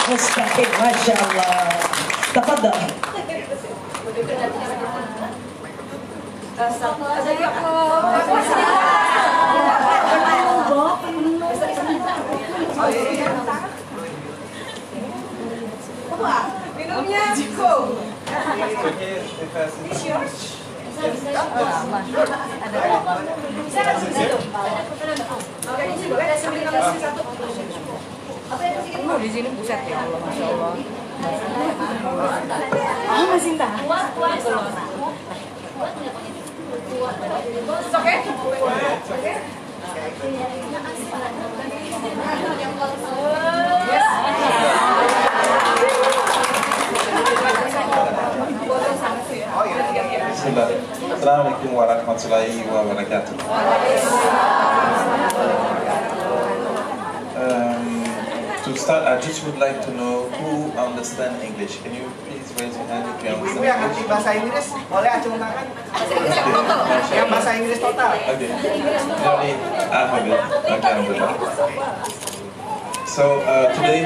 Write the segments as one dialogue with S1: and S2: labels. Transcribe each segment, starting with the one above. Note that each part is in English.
S1: Mustaqim, Masya Allah. Tafadhal.
S2: Minumnya cukup.
S3: Di sini buset ya Allah, Masya Allah. Masih entah.
S2: Oke?
S4: Bismillah. Assalamualaikum warahmatullahi wabarakatuh. To start, I just would like to know who understands English. Can you please raise your hand if you
S5: Ibu-ibu yang
S4: understand
S5: ngerti
S4: English?
S5: bahasa Inggris, boleh acung tangan. Yang bahasa Inggris total.
S4: Okay. Only alphabet. Okay, alhamdulillah. So today,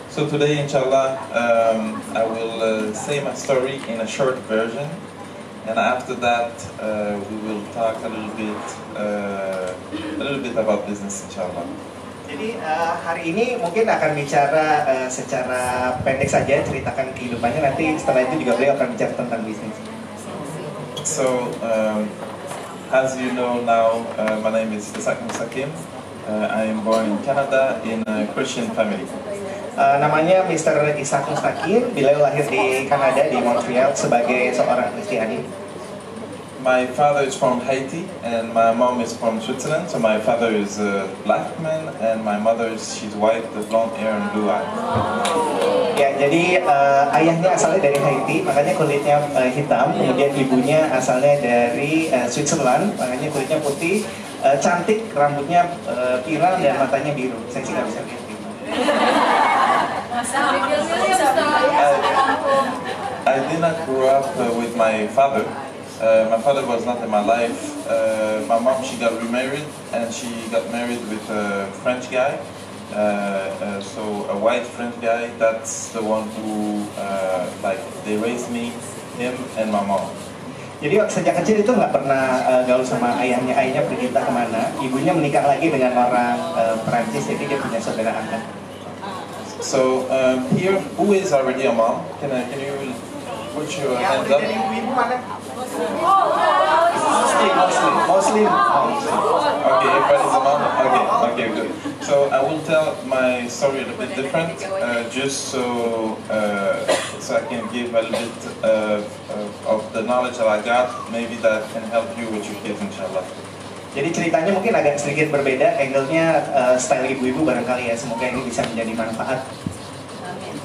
S4: so today, inshallah, I will say my story in a short version, and after that, we will talk a little bit about business, inshallah.
S5: Jadi hari ini mungkin akan bicara secara pendek saja, ceritakan kehidupannya. Nanti setelah itu juga beliau akan bicara tentang bisnis.
S4: So, as you know now, my name is Ishaq Mustaqim. I am born in Canada in a Christian family.
S5: Namanya Mr. Ishaq Mustaqim. Beliau lahir di Kanada, di Montreal, sebagai seorang Kristiani.
S4: My father is from Haiti and my mom is from Switzerland. So my father is a black man and my mother she's white, with blonde hair and blue eyes.
S5: Ya, jadi ayahnya asalnya dari Haiti, makanya kulitnya hitam. Kemudian ibunya asalnya dari Switzerland, makanya kulitnya putih, cantik, rambutnya pirang dan matanya biru. Saya sih nggak bisa lihat.
S4: I did not grow up with my father. My father was not in my life. My mom, she got remarried and she got married with a French guy. So a white French guy, that's the one who, like, they raised me, him and my mom.
S5: Jadi sejak kecil itu nggak pernah gaul sama ayahnya. Ayahnya pergi entah kemana. Ibunya menikah lagi dengan orang Perancis, jadi dia punya saudara angkat.
S4: So here, who is already a mom? Can you put your hands up?
S5: Ibu-ibu mana? Muslim.
S4: Okay, everybody's a mom? Okay, good. So I will tell my story a little bit different, just so I can give a little bit of the knowledge that I got, maybe that can help you with your kids, inshallah.
S5: Jadi ceritanya mungkin agak sedikit berbeda, angle-nya style ibu-ibu barangkali ya, semoga ini bisa menjadi manfaat.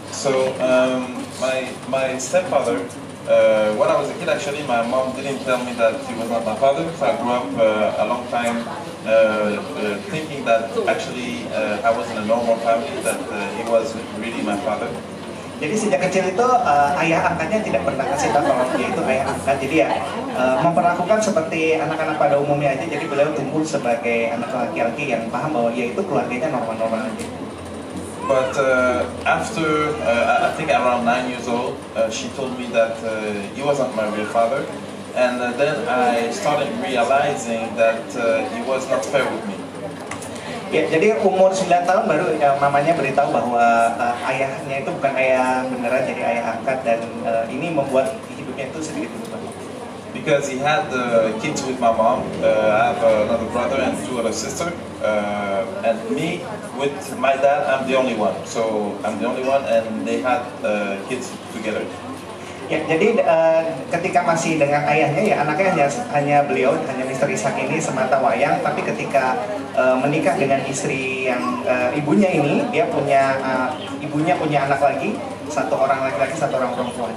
S4: So my stepfather, when I was a kid, actually, my mom didn't tell me that he was not my father. So I grew up a long time thinking that actually I was in a normal family, that he was really my father.
S5: Jadi sejak kecil itu ayah angkatnya tidak pernah kasih tahu kalau dia itu ayah angkat. Jadi ya memperlakukan seperti anak-anak pada umumnya aja. Jadi beliau tumbuh sebagai anak laki-laki yang paham bahwa dia itu keluarganya normal-normal aja.
S4: But after, I think around 9 years old, she told me that he wasn't my real father. And then I started realizing that he was not fair with me.
S5: Ya, jadi umur 9 tahun baru mamanya beritahu bahwa ayahnya itu bukan ayah beneran, jadi ayah angkat. Dan ini membuat hidupnya itu sedikit berubah.
S4: Because he had kids with my mom. I have another brother and 2 other sisters. And me, with my dad, I'm the only one. So I'm the only one, and they had kids together.
S5: Ya, jadi ketika masih dengan ayahnya, ya anaknya hanya beliau, hanya Mr. Ishaq ini semata wayang. Tapi ketika menikah dengan istri yang ibunya ini, dia punya ibunya punya anak lagi, 1 orang laki-laki, 1 orang perempuan.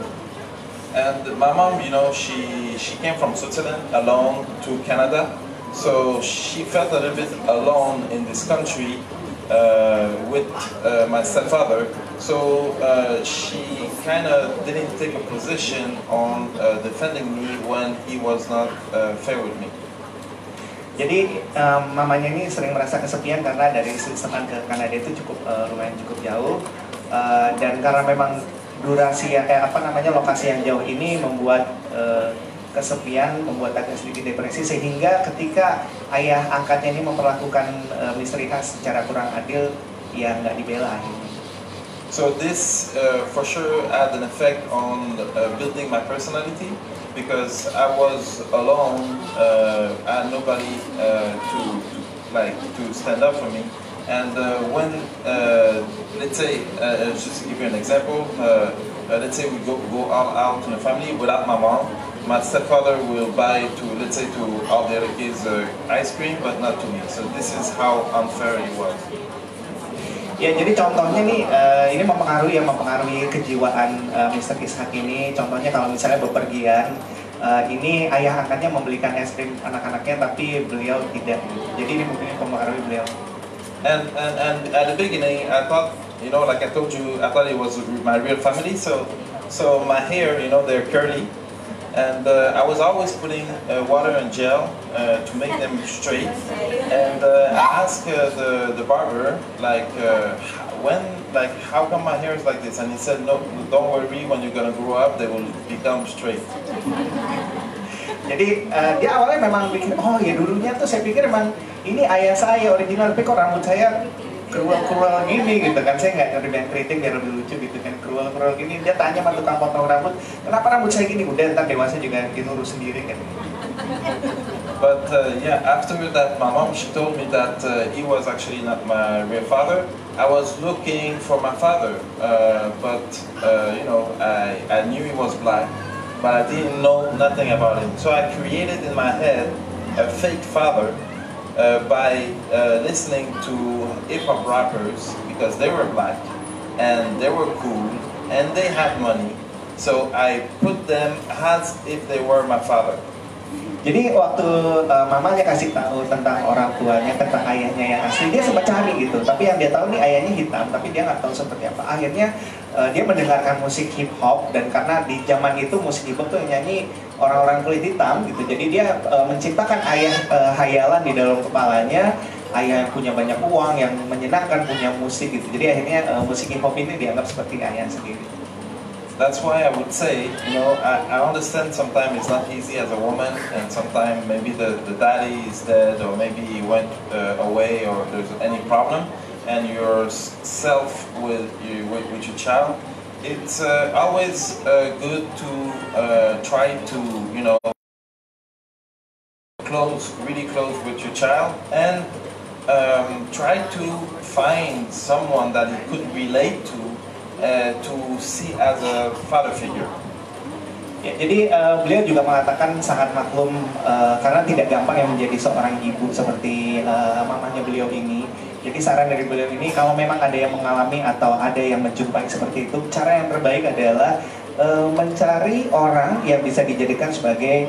S4: And my mom, you know, she came from Switzerland alone to Canada, so she felt a little bit alone in this country with my stepfather. So she kind of didn't take a position on defending me when he was not fair with me.
S5: Jadi mamanya ini sering merasa kesepian karena dari Sepuluh ke Kanada itu lumayan cukup jauh, dan karena memang durasi yang lokasi yang jauh ini membuat kesepian, membuat agak sedikit depresi, sehingga ketika ayah angkatnya ini memperlakukan misteri khas secara kurang adil, ya nggak dibela akhirnya.
S4: So this for sure had an effect on building my personality, because I was alone, I had nobody to stand up for me. And when, let's say, just to give you an example, let's say we go all out in the family without my mom, my stepfather will buy let's say to all the other kids ice cream, but not to me. So this is how unfair it was.
S5: Ya, jadi contohnya nih, ini mempengaruhi kejiwaan Mr. Ishaq ini. Contohnya kalau misalnya bepergian, ini ayah angkatnya membelikan es krim anak-anaknya, tapi beliau tidak. Jadi ini mungkin mempengaruhi beliau.
S4: And at the beginning, I thought, like I told you, I thought it was my real family. So my hair, they're curly, and I was always putting water and gel to make them straight. And I asked the barber, how come my hair is like this? And he said, no, don't worry, when you're gonna grow up, they will become straight.
S5: Jadi dia awalnya memang pikir, oh ya dulunya tuh saya pikir memang ini ayah saya original, tapi kok rambut saya kerual-kerual gini gitu kan. Saya nggak nyari yang keriting biar lebih lucu gitu kan, kerual-kerual gini. Dia tanya sama tukang potong rambut, kenapa rambut saya gini? Udah, ntar dewasa juga diurus sendiri kan.
S4: But after that, my mom, she told me that he was actually not my real father. I was looking for my father, but I knew he was black, but I didn't know nothing about him. So I created in my head a fake father by listening to hip-hop rappers, because they were black and they were cool and they had money. So I put them as if they were my father.
S5: Jadi waktu mamanya kasih tahu tentang orang tuanya, tentang ayahnya yang asli, dia sempat cari gitu. Tapi yang dia tahu nih ayahnya hitam, tapi dia nggak tahu seperti apa. Akhirnya dia mendengarkan musik hip hop, dan karena di zaman itu musik hip hop tuh yang nyanyi orang-orang kulit hitam gitu. Jadi dia menciptakan ayah hayalan di dalam kepalanya, ayah yang punya banyak uang, yang menyenangkan, punya musik gitu. Jadi akhirnya musik hip hop ini dianggap seperti ayah sendiri.
S4: That's why I would say, I understand sometimes it's not easy as a woman, and sometimes maybe the daddy is dead, or maybe he went away, or there's any problem, and you're self with your child. It's always good to try to, really close with your child, and try to find someone that you could relate to see as a father figure.
S5: Ya, jadi beliau juga mengatakan sangat maklum karena tidak gampang yang menjadi seorang ibu seperti mamanya beliau ini. Jadi saran dari beliau ini, kalau memang ada yang mengalami atau ada yang menjumpai seperti itu, cara yang terbaik adalah mencari orang yang bisa dijadikan sebagai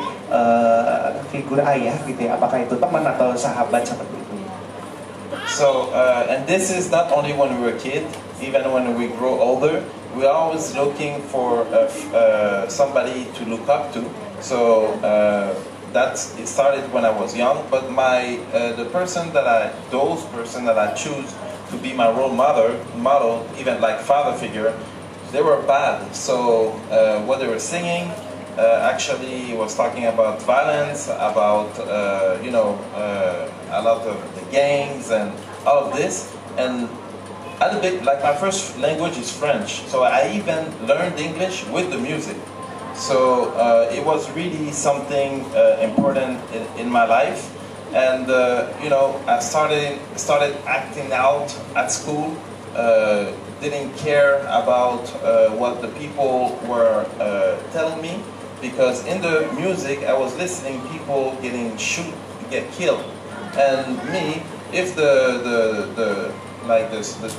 S5: figur ayah gitu ya, apakah itu teman atau sahabat seperti itu.
S4: So, and this is not only when we were a kid, even when we grow older, we're always looking for somebody to look up to. So it started when I was young, but those person that I choose to be my role model, even like father figure, they were bad. So what they were singing actually was talking about violence, about a lot of the gangs and all of this. And a bit, like my first language is French, so I even learned English with the music. So it was really something important in my life. And I started acting out at school. Didn't care about what the people were telling me, because in the music I was listening people get killed, and me, if the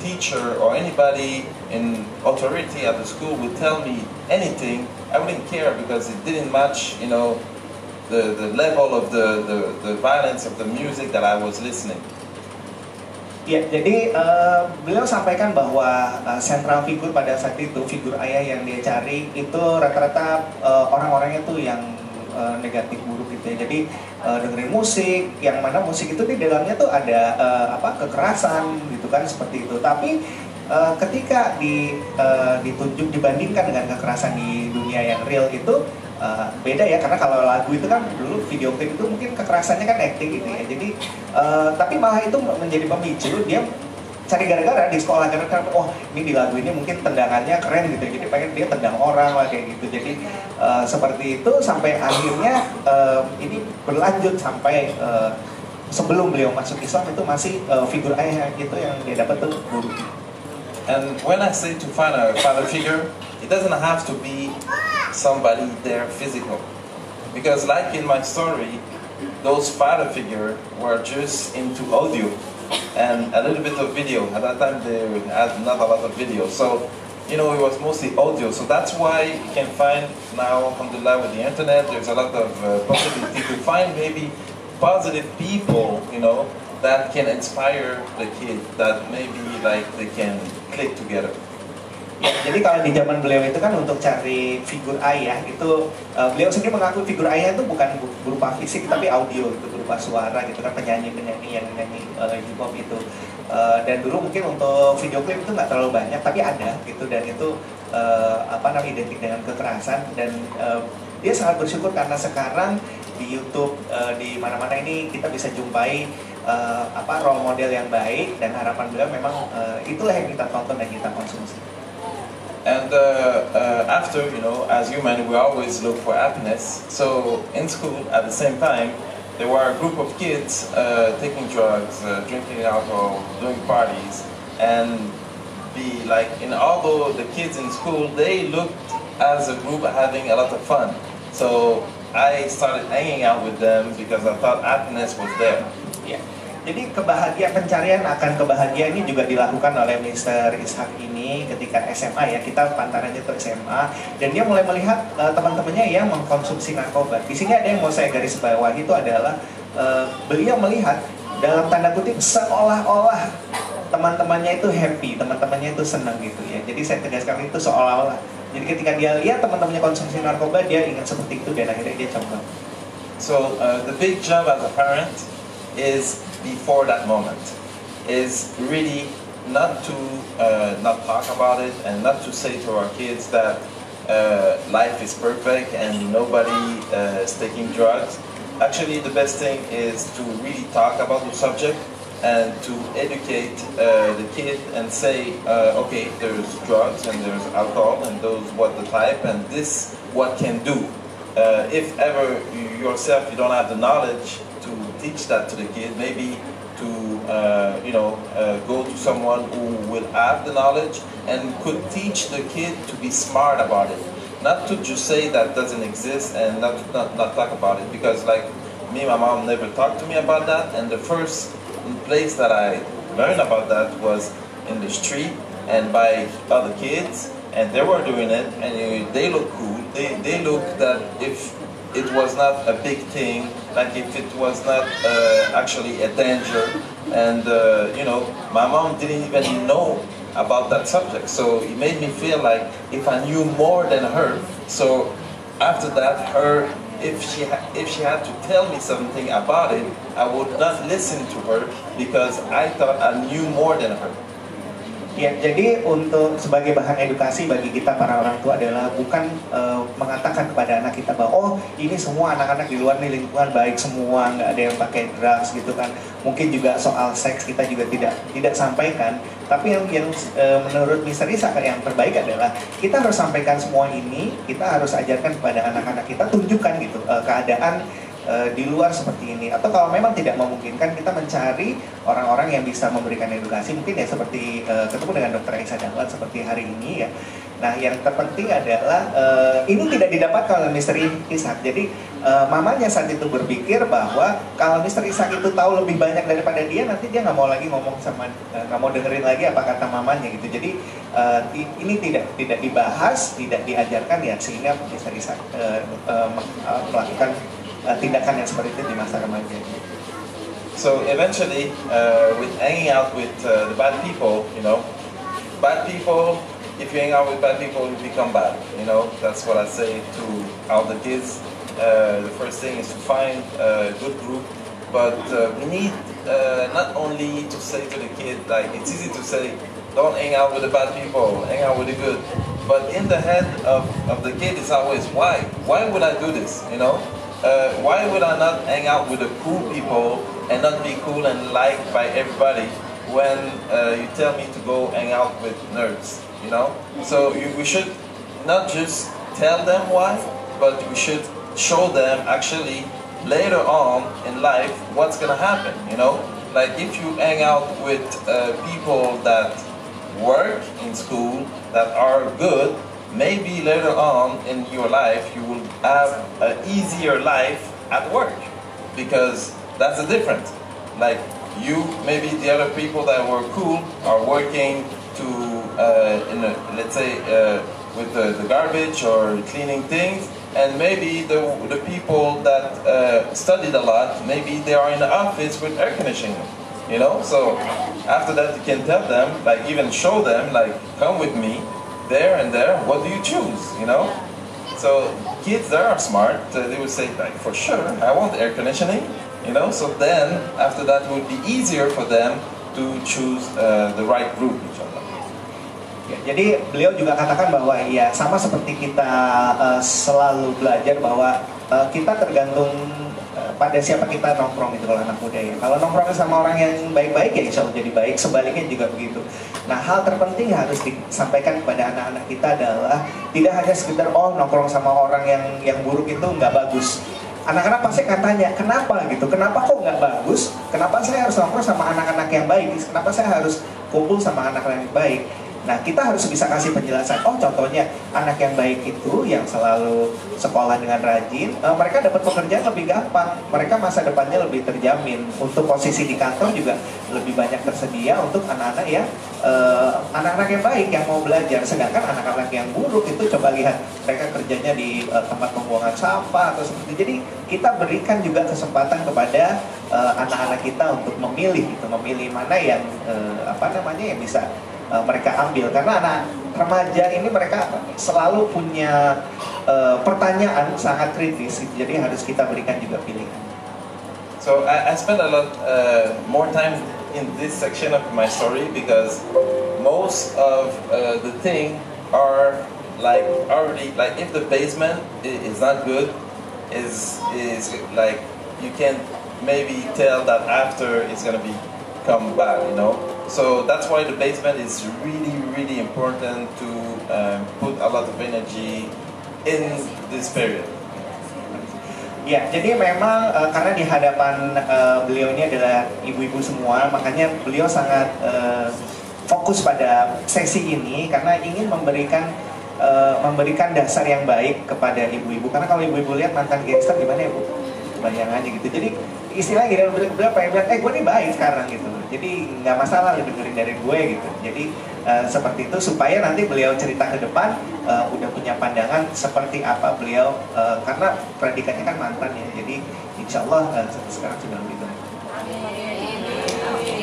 S4: teacher or anybody in authority at the school would tell me anything, I wouldn't care, because it didn't match, the level of the violence of the music that I was listening.
S5: Ya, jadi beliau sampaikan bahwa sentral figur pada saat itu, figur ayah yang dia cari itu rata-rata orang-orangnya tuh yang negatif, buruk gitu ya. Jadi dengerin musik, yang mana musik itu di dalamnya tuh ada kekerasan gitu kan, seperti itu. Tapi ketika ditunjuk dibandingkan dengan kekerasan di dunia yang real itu beda ya, karena kalau lagu itu kan dulu video klip itu mungkin kekerasannya kan acting gitu ya. Jadi tapi malah itu menjadi pemicu dia cari gara-gara di sekolah, karena oh ini di lagu ini mungkin tendangannya keren gitu, jadi pengen dia tendang orang lah kayak gitu. Jadi seperti itu sampai akhirnya ini berlanjut sampai sebelum beliau masuk Islam itu masih figur ayah itu yang dia dapat tuh guru.
S4: And when I say to find a father figure, it doesn't have to be somebody there physical, because like in my story, those father figure were just into audio and a little bit of video. At that time they had not a lot of video, so you know it was mostly audio. So that's why you can find now, alhamdulillah, with the internet, there's a lot of possibility to find maybe positive people, you know, that can inspire the kid, that maybe like they can click together.
S5: Ya, jadi kalau di zaman beliau itu kan untuk cari figur ayah itu beliau sendiri mengaku figur ayah itu bukan berupa fisik tapi audio, itu berupa suara gitu kan, penyanyi-penyanyi yang nyanyi hip hop itu. Dan dulu mungkin untuk video klip itu nggak terlalu banyak tapi ada gitu, dan itu identik dengan kekerasan. Dan dia sangat bersyukur karena sekarang di YouTube di mana-mana ini kita bisa jumpai role model yang baik, dan harapan beliau memang itulah yang kita tonton dan kita konsumsi.
S4: And after, you know, as human, we always look for happiness. So in school, at the same time, there were a group of kids taking drugs, drinking alcohol, doing parties, and although the kids in school, they looked as a group having a lot of fun. So I started hanging out with them because I thought happiness was there.
S5: Yeah. Jadi pencarian akan kebahagiaan ini juga dilakukan oleh Mr. Ishaq ini ketika SMA ya, kita pantarannya ke SMA, dan dia mulai melihat teman-temannya yang mengkonsumsi narkoba. Di sini ada yang mau saya garis bawahi, itu adalah beliau melihat dalam tanda kutip seolah-olah teman-temannya itu happy, teman-temannya itu senang gitu ya. Jadi saya tegaskan itu seolah-olah. Jadi ketika dia lihat teman-temannya konsumsi narkoba, dia ingin seperti itu dan akhirnya dia coba.
S4: So the big job as a parent is before that moment, is really not to not talk about it and not to say to our kids that life is perfect and nobody is taking drugs. Actually, the best thing is to really talk about the subject and to educate the kid and say, okay, there's drugs and there's alcohol and those what the type and this what can do. If ever yourself you don't have the knowledge to teach that to the kid, maybe to go to someone who will have the knowledge and could teach the kid to be smart about it, not to just say that doesn't exist and not talk about it. Because like me, my mom never talked to me about that, and the first place that I learned about that was in the street and by other kids, and they were doing it and they look cool. They look that if it was not a big thing, like if it was not actually a danger, and my mom didn't even know about that subject, so it made me feel like if I knew more than her. So after that, if she had to tell me something about it, I would not listen to her because I thought I knew more than her.
S5: Ya, jadi untuk sebagai bahan edukasi bagi kita para orang tua adalah bukan mengatakan kepada anak kita bahwa oh ini semua anak-anak di luar nih lingkungan baik semua, nggak ada yang pakai drugs gitu kan. Mungkin juga soal seks kita juga tidak sampaikan. Tapi yang menurut Mr. Ishaq yang terbaik adalah kita harus sampaikan semua ini, kita harus ajarkan kepada anak-anak kita, tunjukkan gitu keadaan di luar seperti ini. Atau kalau memang tidak memungkinkan, kita mencari orang-orang yang bisa memberikan edukasi, mungkin ya seperti ketemu dengan Dr. Aisyah Jalan seperti hari ini ya. Nah yang terpenting adalah ini tidak didapatkan oleh Mr. Ishaq. Jadi mamanya saat itu berpikir bahwa kalau Mr. Ishaq itu tahu lebih banyak daripada dia, nanti dia nggak mau lagi ngomong sama, nggak mau dengerin lagi apa kata mamanya gitu. Jadi ini tidak dibahas, tidak diajarkan ya, sehingga Mr. Ishaq melakukan tindakan yang seperti itu di masa remaja.
S4: So eventually, with hanging out with the bad people, bad people. If you hang out with bad people, you become bad. That's what I say to all the kids. the first thing is to find a good group, but we need not only to say to the kid, like it's easy to say, don't hang out with the bad people, hang out with the good. But in the head of the kid is always, why? Why would I do this, you know? Why would I not hang out with the cool people and not be cool and liked by everybody when you tell me to go hang out with nerds, you know? So we should not just tell them why, but we should show them actually later on in life what's gonna happen, you know? Like if you hang out with people that work in school, that are good, maybe later on in your life you will have an easier life at work, because that's the difference. Like you, maybe the other people that were cool are working to, let's say, with the garbage or cleaning things, and maybe the people that studied a lot, maybe they are in the office with air conditioning. You know, so after that you can tell them, like even show them, like come with me, there and there, what do you choose, you know? So kids that are smart, they would say like, for sure, I want air conditioning, you know? So then, after that it would be easier for them to choose the right group, inshallah.
S5: Ya, jadi beliau juga katakan bahwa ya sama seperti kita selalu belajar bahwa kita tergantung pada siapa kita nongkrong itu kalau anak muda ya. Kalau nongkrong sama orang yang baik-baik ya insya Allah jadi baik, sebaliknya juga begitu. Nah hal terpenting yang harus disampaikan kepada anak-anak kita adalah tidak hanya sekedar oh nongkrong sama orang yang buruk itu nggak bagus. Anak-anak pasti akan tanya kenapa gitu, kenapa kok nggak bagus, kenapa saya harus nongkrong sama anak-anak yang baik, kenapa saya harus kumpul sama anak-anak yang baik. Nah kita harus bisa kasih penjelasan. Oh contohnya anak yang baik itu yang selalu sekolah dengan rajin, mereka dapat pekerjaan lebih gampang, mereka masa depannya lebih terjamin, untuk posisi di kantor juga lebih banyak tersedia untuk anak-anak yang anak-anak yang baik yang mau belajar. Sedangkan anak-anak yang buruk itu coba lihat mereka kerjanya di tempat pembuangan sampah atau seperti. Jadi kita berikan juga kesempatan kepada anak-anak kita untuk memilih, gitu, memilih mana yang yang bisa mereka ambil, karena anak remaja ini mereka selalu punya pertanyaan sangat kritis, jadi harus kita berikan juga pilihan.
S4: So I spend a lot more time in this section of my story because most of the thing are like already, like if the basement is not good, is like you can maybe tell that after it's gonna become bad, you know. So that's why the basement is really important to put a lot of energy in this period.
S5: Ya, jadi memang karena di hadapan beliau ini adalah ibu-ibu semua, makanya beliau sangat fokus pada sesi ini karena ingin memberikan dasar yang baik kepada ibu-ibu. Karena kalau ibu-ibu lihat mantan gangster gimana ya Bu? Bayangannya gitu. Jadi istilahnya gini, beliau pengen bilang, gue nih baik sekarang gitu. Jadi nggak masalah dengerin dari gue gitu. Jadi seperti itu supaya nanti beliau cerita ke depan udah punya pandangan seperti apa beliau, karena predikatnya kan mantan ya. Jadi insya Allah sekarang sudah lebih baik.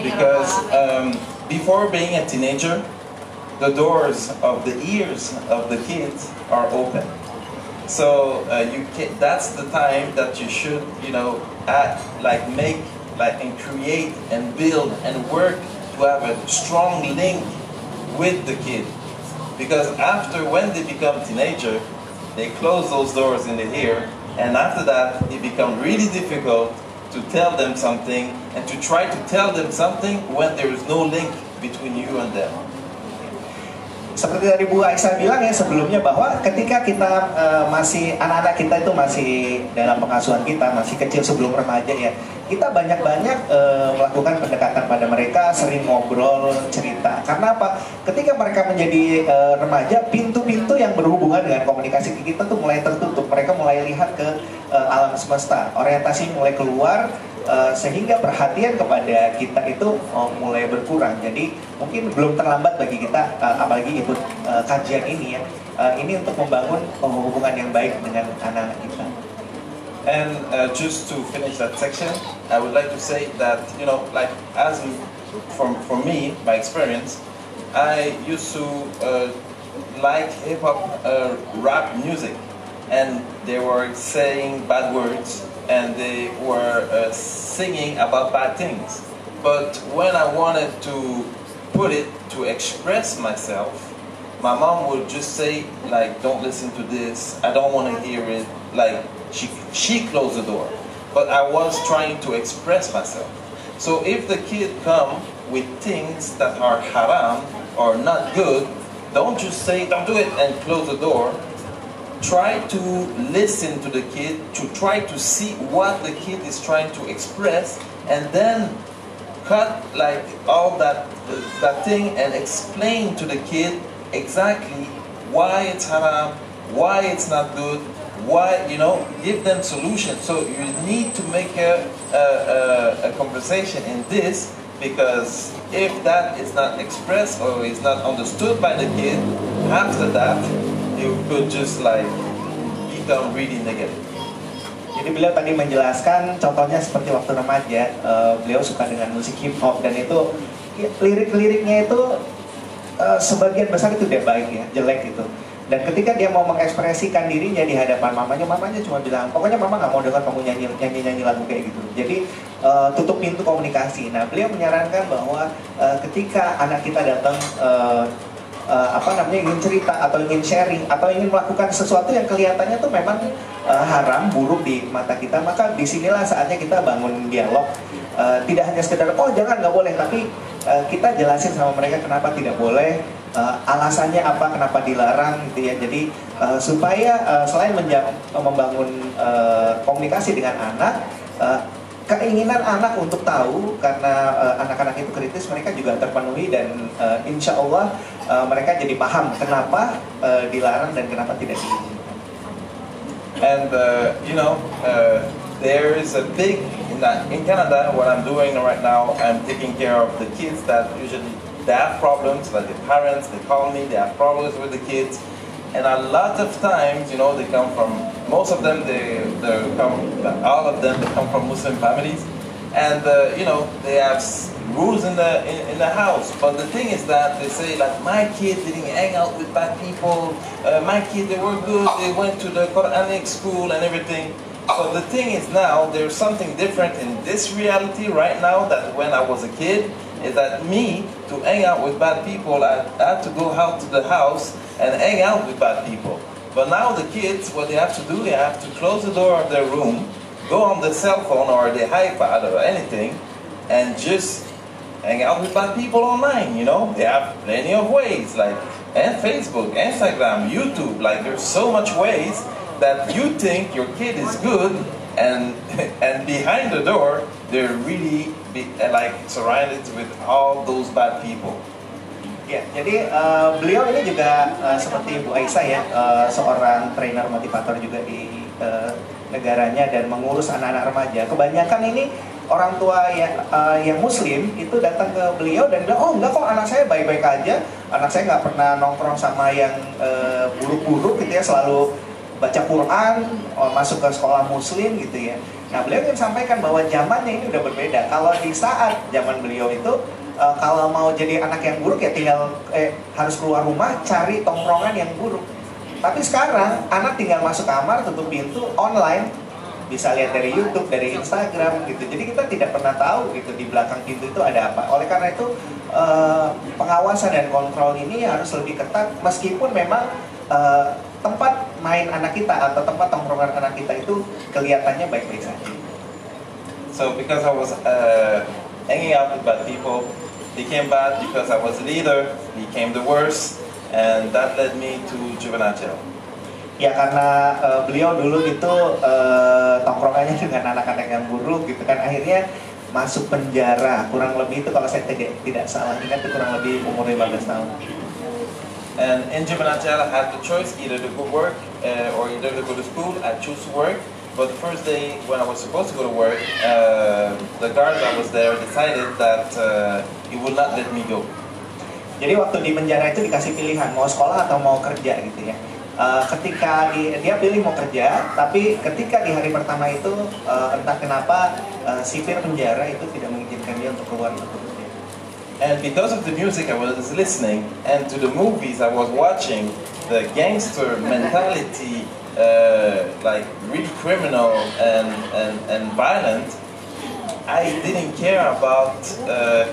S4: Because before being a teenager, the doors of the ears of the kids are open. So that's the time that you should, you know, and create and build and work to have a strong link with the kid. Because after, when they become teenager, they close those doors in the ear, and after that it becomes really difficult to tell them something and to try to tell them something when there is no link between you and them.
S5: Seperti tadi Bu Aisyah bilang ya sebelumnya, bahwa ketika kita masih anak-anak kita itu masih dalam pengasuhan kita, masih kecil sebelum remaja ya, kita banyak-banyak melakukan pendekatan pada mereka, sering ngobrol, cerita. Karena apa? Ketika mereka menjadi remaja, pintu-pintu yang berhubungan dengan komunikasi kita tuh mulai tertutup. Mereka mulai lihat ke alam semesta, orientasi mulai keluar, sehingga perhatian kepada kita itu mulai berkurang. Jadi mungkin belum terlambat bagi kita, apalagi ikut kajian ini ya, ini untuk membangun hubungan yang baik dengan anak-anak kita.
S4: And just to finish that section, I would like to say that, you know, like as for me, my experience, I used to like hip-hop, rap music. and they were saying bad words, and they were singing about bad things. But when I wanted to put it to express myself, my mom would just say, like, don't listen to this, I don't want to hear it. Like, she closed the door. But I was trying to express myself. So if the kid come with things that are haram or not good, don't just say, don't do it, and close the door. Try to listen to the kid, to try to see what the kid is trying to express, and then cut like all that thing and explain to the kid exactly why it's haram, why it's not good, why, you know, give them solutions. So you need to make a conversation in this, because if that is not expressed or is not understood by the kid, after that, you could just like become really negative.
S5: Jadi beliau tadi menjelaskan contohnya seperti waktu remaja, beliau suka dengan musik hip hop, dan itu lirik-liriknya itu sebagian besar itu tidak baik ya, jelek gitu. Dan ketika dia mau mengekspresikan dirinya di hadapan mamanya, mamanya cuma bilang, pokoknya mama nggak mau dengar kamu nyanyi lagu kayak gitu. Jadi tutup pintu komunikasi. Nah, beliau menyarankan bahwa ketika anak kita datang ingin cerita atau ingin sharing atau ingin melakukan sesuatu yang kelihatannya tuh memang haram, buruk di mata kita, maka disinilah saatnya kita bangun dialog. Tidak hanya sekedar oh jangan, nggak boleh, tapi kita jelasin sama mereka kenapa tidak boleh, alasannya apa, kenapa dilarang gitu ya. Jadi supaya selain membangun komunikasi dengan anak, keinginan anak untuk tahu, karena anak-anak itu kritis, mereka juga terpenuhi, dan insya Allah mereka jadi paham kenapa dilarang dan kenapa tidak diizinkan.
S4: And there is a big, in Canada, what I'm doing right now, I'm taking care of the kids that usually they have problems, like the parents, they call me, they have problems with the kids. And a lot of times, you know, they come from, most of them, all of them, they come from Muslim families. And, you know, they have rules in the house. But the thing is that they say, like, my kid didn't hang out with bad people, my kid, they were good, they went to the Quranic school and everything. So the thing is now, there's something different in this reality right now that when I was a kid, is that me, to hang out with bad people, I had to go out to the house and hang out with bad people. But now the kids, what they have to do, they have to close the door of their room, go on the cell phone or the iPad or anything, and just hang out with bad people online, you know? They have plenty of ways, like, and Facebook, Instagram, YouTube, like there's so much ways that you think your kid is good, and behind the door, they're really like surrounded with all those bad people.
S5: Ya, jadi beliau ini juga seperti Bu Aisyah ya, seorang trainer motivator juga di negaranya dan mengurus anak-anak remaja. Kebanyakan ini orang tua yang Muslim itu datang ke beliau dan bilang, oh enggak kok, anak saya baik-baik aja, anak saya nggak pernah nongkrong sama yang buruk-buruk gitu ya, selalu baca Quran, masuk ke sekolah Muslim gitu ya. Nah, beliau ingin sampaikan bahwa zamannya ini udah berbeda. Kalau di saat zaman beliau itu, kalau mau jadi anak yang buruk ya tinggal harus keluar rumah cari tongkrongan yang buruk. Tapi sekarang anak tinggal masuk kamar, tutup pintu, online, bisa lihat dari YouTube, dari Instagram gitu. Jadi kita tidak pernah tahu gitu di belakang pintu itu ada apa. Oleh karena itu pengawasan dan kontrol ini harus lebih ketat, meskipun memang tempat main anak kita atau tempat tongkrongan anak kita itu kelihatannya baik-baik saja.
S4: So because I was hanging out with bad people, became bad. Because I was a leader, became the worst, and that led me to juvenile jail.
S5: Ya, karena beliau dulu itu tongkrongannya dengan anak-anak yang buruk gitu kan, akhirnya masuk penjara. Kurang lebih itu kalau saya tidak salah ingat itu kurang lebih umur 15 tahun.
S4: And in juvenile jail, I had the choice either to go work or either to go to school. I chose to work. But the first day when I was supposed to go to work, the guard that was there decided that he would not let me go.
S5: Jadi waktu di penjara itu dikasih pilihan mau sekolah atau mau kerja gitu ya. Ketika dia pilih mau kerja, tapi ketika di hari pertama itu entah kenapa sipir penjara itu tidak mengizinkan dia untuk keluar untuk bekerja.
S4: And because of the music I was listening and to the movies I was watching, the gangster mentality like really criminal and violent, I didn't care about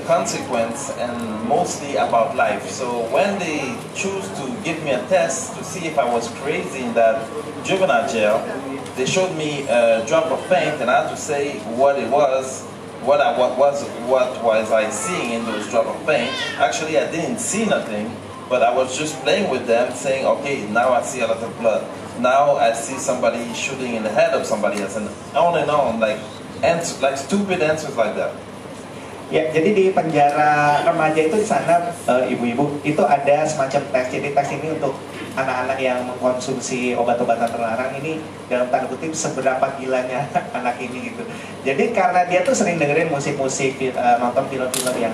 S4: consequence and mostly about life. So when they choose to give me a test to see if I was crazy in that juvenile jail, they showed me a drop of paint and I had to say what it was, what was I seeing in those drop of paint. Actually, I didn't see nothing, but I was just playing with them, saying, okay, now I see a lot of blood. Now I see somebody shooting in the head of somebody else, and on, like stupid answers like that.
S5: Ya, jadi di penjara remaja itu di sana, ibu-ibu, itu ada semacam tes. Jadi tes ini untuk anak-anak yang mengkonsumsi obat-obatan terlarang ini, dalam tanda kutip, seberapa gilanya anak ini gitu. Jadi karena dia tuh sering dengerin musik-musik, nonton film-film yang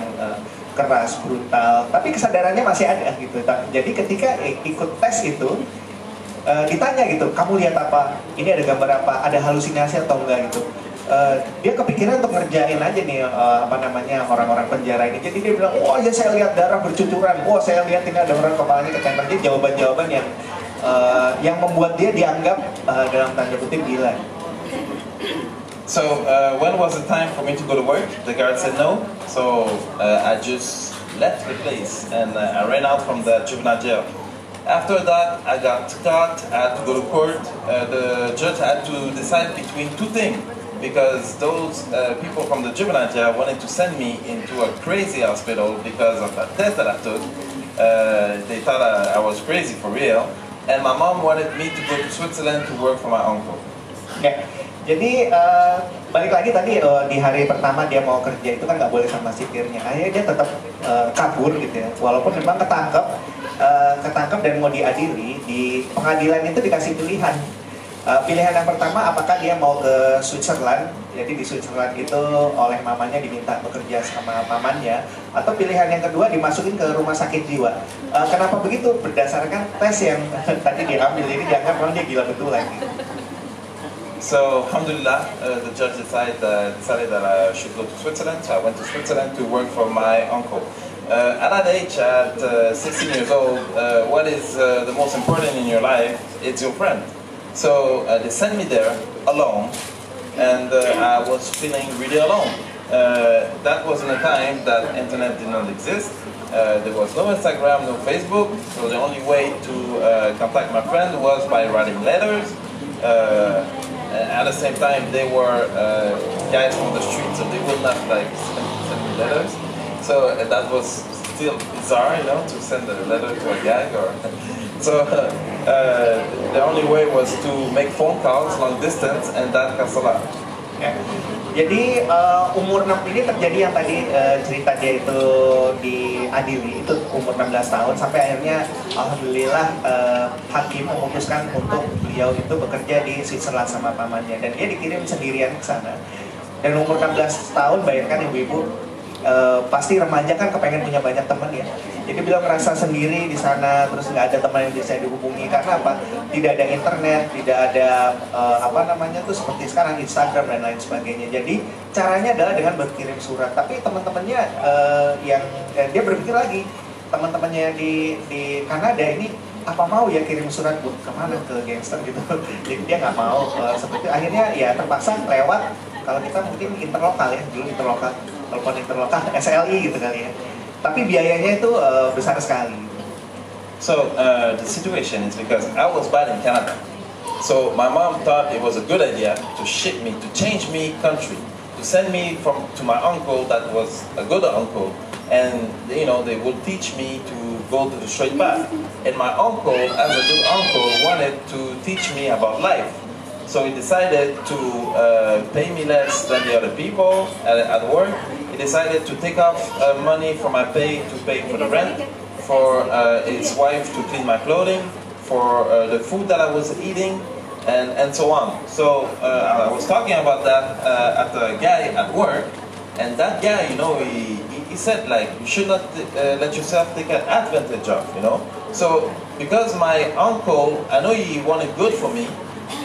S5: keras, brutal, tapi kesadarannya masih ada gitu. Jadi ketika ikut tes itu, ditanya gitu, kamu lihat apa? Ini ada gambar apa? Ada halusinasi atau enggak gitu? Dia kepikiran untuk ngerjain aja nih orang-orang penjara ini. Jadi dia bilang, oh ya saya lihat darah bercucuran, oh saya lihat ini ada orang kepalanya ketembak. Jadi jawaban-jawaban yang membuat dia dianggap dalam tanda kutip gila.
S4: So when was the time for me to go to work? The guard said no. So I just left the place and I ran out from the juvenile jail. After that, I got caught, I had to go to court. The judge had to decide between two things, because those people from the juvenile jail wanted to send me into a crazy hospital because of a test that I took. They thought I was crazy for real. And my mom wanted me to go to Switzerland to work for my uncle.
S5: Ya, jadi balik lagi tadi di hari pertama dia mau kerja itu kan nggak boleh sama sipirnya. Akhirnya dia tetap kabur gitu ya, walaupun memang ketangkep dan mau diadili. Di pengadilan itu dikasih pilihan. Pilihan yang pertama, apakah dia mau ke Switzerland, jadi di Switzerland itu oleh mamanya diminta bekerja sama pamannya, atau pilihan yang kedua dimasukin ke rumah sakit jiwa. Kenapa begitu? Berdasarkan tes yang tadi diambil, jadi dianggap memang dia gila betul lagi.
S4: So, alhamdulillah, the judge decided that I should go to Switzerland, so I went to Switzerland to work for my uncle. At that age, at 16 years old, what is the most important in your life? It's your friend. So they sent me there alone, and I was feeling really alone. That was in a time that internet did not exist. There was no Instagram, no Facebook, so the only way to contact my friend was by writing letters. At the same time, they were guys from the street, so they would not like send me letters. So that was still bizarre, you know, to send a letter to a guy. So the only way was to make phone calls long distance, and that cost a lot.
S5: Ya. Jadi umur 6 ini terjadi yang tadi cerita dia itu diadili, itu umur 16 tahun, sampai akhirnya alhamdulillah hakim memutuskan untuk beliau itu bekerja di Switzerland sama pamannya, dan dia dikirim sendirian ke sana. Dan umur 16 tahun, bayangkan ibu-ibu, pasti remaja kan kepengen punya banyak teman ya. Jadi beliau merasa sendiri di sana, terus nggak ada teman yang bisa dihubungi karena apa? Tidak ada internet, tidak ada seperti sekarang Instagram dan lain sebagainya. Jadi caranya adalah dengan berkirim surat. Tapi teman-temannya dia berpikir lagi, teman-temannya di Kanada ini apa mau ya kirim surat buat kemana, ke gangster gitu. Jadi dia nggak mau seperti itu. Akhirnya ya terpaksa lewat, kalau kita mungkin interlokal ya, dulu interlokal, telepon interlokal, SLI gitu kali ya. Tapi biayanya itu besar sekali.
S4: So the situation is because I was bad in Canada. So my mom thought it was a good idea to ship me, to change me country, to send me to my uncle that was a good uncle, and you know they would teach me to go to the straight path. And my uncle, as a good uncle, wanted to teach me about life. So he decided to pay me less than the other people at work. He decided to take off money from my pay to pay for the rent, for his wife to clean my clothing, for the food that I was eating, and so on. So I was talking about that at the guy at work, and that guy, you know, he said like, you should not let yourself take advantage of, you know. So because my uncle, I know he wanted good for me,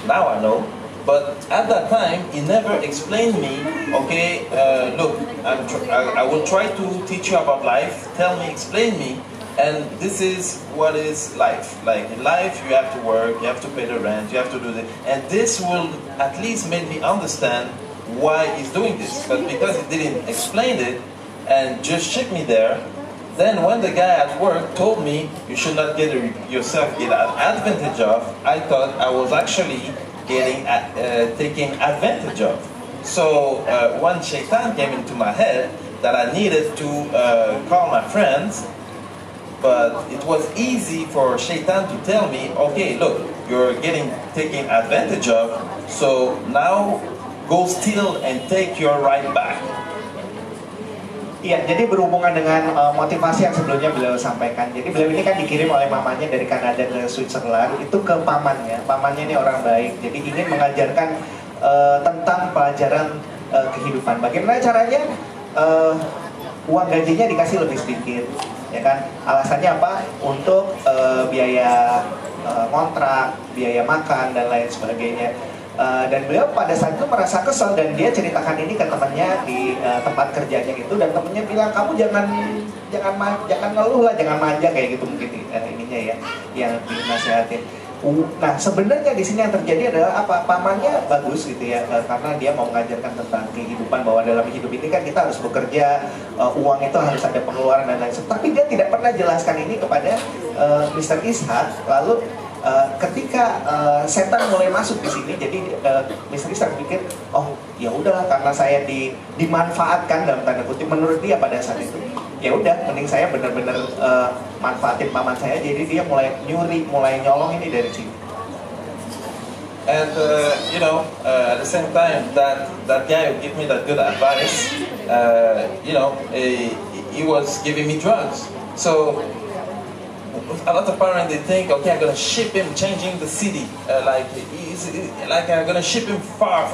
S4: now I know. But at that time, he never explained me, okay, look, I will try to teach you about life, tell me, explain me, And this is what is life. Like in life, you have to work, you have to pay the rent, you have to do this. And this will at least make me understand why he's doing this. But because he didn't explain it and just shipped me there, then when the guy at work told me you should not get yourself get an advantage of, I thought I was actually getting taking advantage of. So one shaitan came into my head that I needed to call my friends. But it was easy for Shaitan to tell me, okay, look, you're taken advantage of, so now go steal and take your right back.
S5: Iya, jadi berhubungan dengan motivasi yang sebelumnya beliau sampaikan. Jadi beliau ini kan dikirim oleh mamanya dari Kanada ke Switzerland, itu ke pamannya. Pamannya ini orang baik, jadi ingin mengajarkan tentang pelajaran kehidupan. Bagaimana caranya? Uang gajinya dikasih lebih sedikit, ya kan? Alasannya apa? Untuk biaya kontrak, biaya makan dan lain sebagainya. Dan beliau pada saat itu merasa kesal dan dia ceritakan ini ke temannya di tempat kerjanya itu, dan temannya bilang, kamu jangan ngeluh lah, jangan manja kayak gitu mungkin ininya ya yang dinasihatin. Nah sebenarnya di sini yang terjadi adalah apa? Pamannya bagus gitu ya, karena dia mau mengajarkan tentang kehidupan, bahwa dalam hidup ini kan kita harus bekerja, uang itu harus ada pengeluaran dan lain sebagainya. Tapi dia tidak pernah jelaskan ini kepada Mr. Ishaq. Lalu ketika setan mulai masuk di sini, jadi Mr. Ishaq pikir, oh ya udahlah, karena saya dimanfaatkan dalam tanda kutip menurut dia pada saat itu, ya udah, mending saya benar-benar manfaatin paman saya. Jadi dia mulai nyuri, mulai nyolong ini dari sini.
S4: And at the same time, that guy who gave me that good advice, he was giving me drugs. So a lot of parents, they think, okay, I'm gonna ship him, changing the city, like I'm gonna ship him far.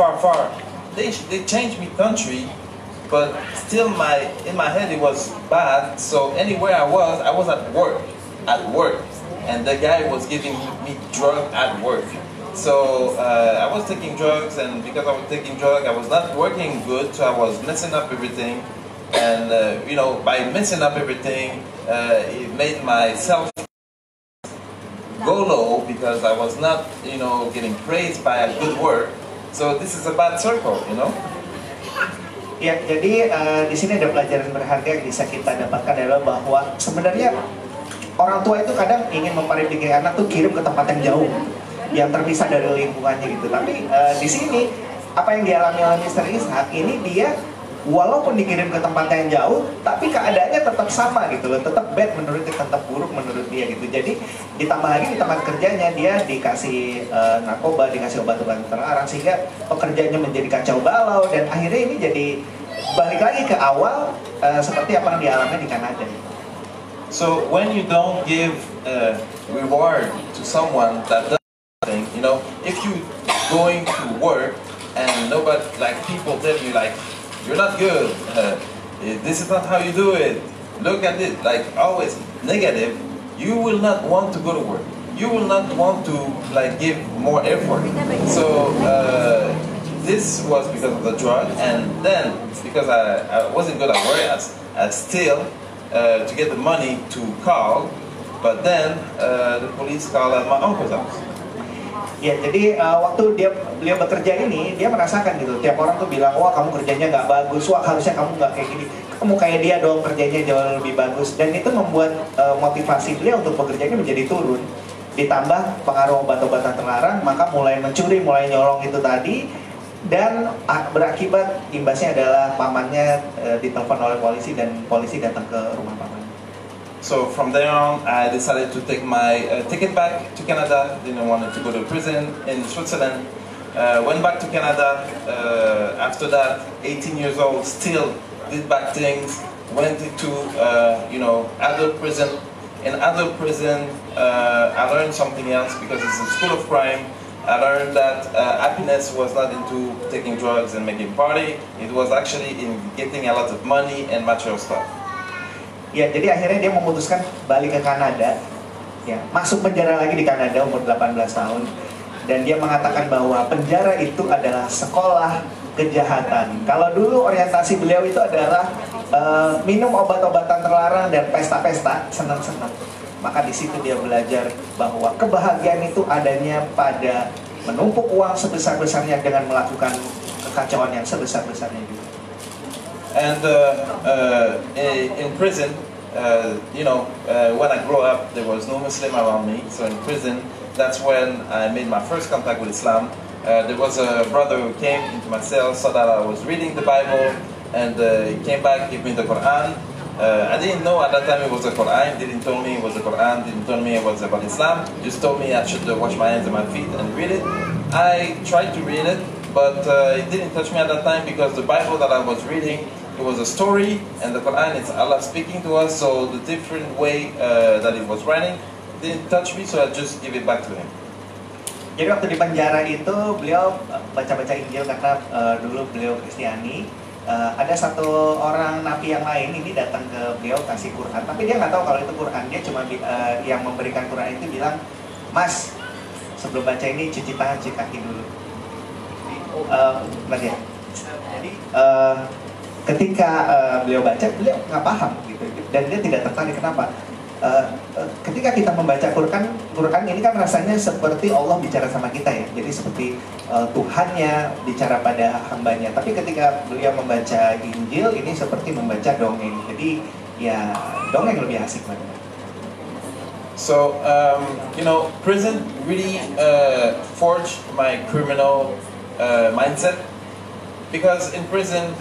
S4: They changed me country. But still in my head it was bad, so anywhere I was at work, and the guy was giving me drugs at work. So I was taking drugs, and because I was taking drugs, I was not working good, so I was messing up everything. And by messing up everything, it made myself go low, because I was not, getting praised by a good work. So this is a bad circle,
S5: Ya, jadi di sini ada pelajaran berharga yang bisa kita dapatkan, adalah bahwa sebenarnya orang tua itu kadang ingin memperbaiki anak tuh kirim ke tempat yang jauh, yang terpisah dari lingkungannya gitu. Tapi di sini apa yang dialami oleh Mr. Ishaq ini, dia walaupun dikirim ke tempat yang jauh, tapi keadaannya tetap sama gitu loh, tetap bad menurut dia, tetap buruk menurut dia gitu. Jadi ditambah lagi di tempat kerjanya dia dikasih narkoba, dikasih obat-obatan terlarang, sehingga pekerjaannya menjadi kacau balau, dan akhirnya ini jadi balik lagi ke awal seperti apa yang dialami di Kanada.
S4: So when you don't give reward to someone that does something, if you going to work and nobody, like people tell you like, you're not good, this is not how you do it, look at it, like always negative, you will not want to go to work. You will not want to give more effort. So this was because of the drug, and then because I wasn't good at work, I still to get the money to call, but then the police called at my uncle's house.
S5: Ya, jadi waktu beliau bekerja ini, dia merasakan gitu, tiap orang tuh bilang, wah kamu kerjanya nggak bagus, wah harusnya kamu nggak kayak gini, kamu kayak dia dong, kerjanya jauh lebih bagus. Dan itu membuat motivasi beliau untuk bekerjanya menjadi turun. Ditambah pengaruh obat-obatan terlarang, maka mulai mencuri, mulai nyolong itu tadi. Dan berakibat imbasnya adalah pamannya ditelepon oleh polisi, dan polisi datang ke rumah pamannya.
S4: So from there on, I decided to take my ticket back to Canada. Didn't want to go to prison in Switzerland. Went back to Canada. After that, 18 years old, still did bad things. Went into adult prison. In adult prison, I learned something else, because it's a school of crime. I learned that happiness was not into taking drugs and making party. It was actually in getting a lot of money and material stuff.
S5: Ya, jadi akhirnya dia memutuskan balik ke Kanada, ya, masuk penjara lagi di Kanada umur 18 tahun. Dan dia mengatakan bahwa penjara itu adalah sekolah kejahatan. Kalau dulu orientasi beliau itu adalah minum obat-obatan terlarang dan pesta-pesta, senang-senang. Maka di situ dia belajar bahwa kebahagiaan itu adanya pada menumpuk uang sebesar-besarnya dengan melakukan kekacauan yang sebesar-besarnya juga.
S4: And in prison, when I grew up, there was no Muslim around me. So in prison, that's when I made my first contact with Islam. There was a brother who came into my cell, saw that I was reading the Bible, and he came back, gave me the Quran. I didn't know at that time it was the Quran. Didn't tell me it was the Quran. Didn't tell me it was about Islam. Just told me I should wash my hands and my feet and read it. I tried to read it, but it didn't touch me at that time because the Bible that I was reading, it was a story, and the Quran is Allah speaking to us. So the different way that it was writing didn't touch me. So I just give it back to him.
S5: Jadi waktu di penjara itu beliau baca-baca Injil karena dulu beliau Kristiani. Ada satu orang napi yang lain ini datang ke beliau kasih Quran, tapi dia nggak tahu kalau itu Quran. Dia cuma yang memberikan Quran itu bilang, Mas, sebelum baca ini cuci tangan, cuci kaki dulu. Jadi ketika beliau baca, beliau nggak paham gitu, dan dia tidak tertarik. Kenapa? Ketika kita membaca Quran ini kan rasanya seperti Allah bicara sama kita ya. Jadi seperti Tuhannya bicara pada hambanya. Tapi ketika beliau membaca Injil ini seperti membaca dongeng. Jadi ya dongeng lebih asik banget.
S4: So prison really forged my criminal mindset, because in prison,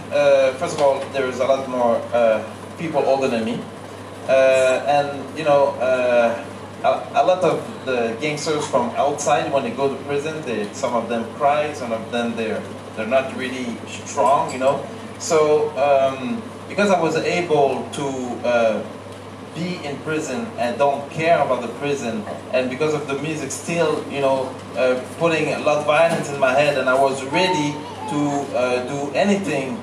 S4: first of all, there is a lot more people older than me. And a lot of the gangsters from outside, when they go to prison, some of them cry, some of them they're not really strong, So because I was able to be in prison and don't care about the prison, and because of the music still, putting a lot of violence in my head, and I was ready to do anything,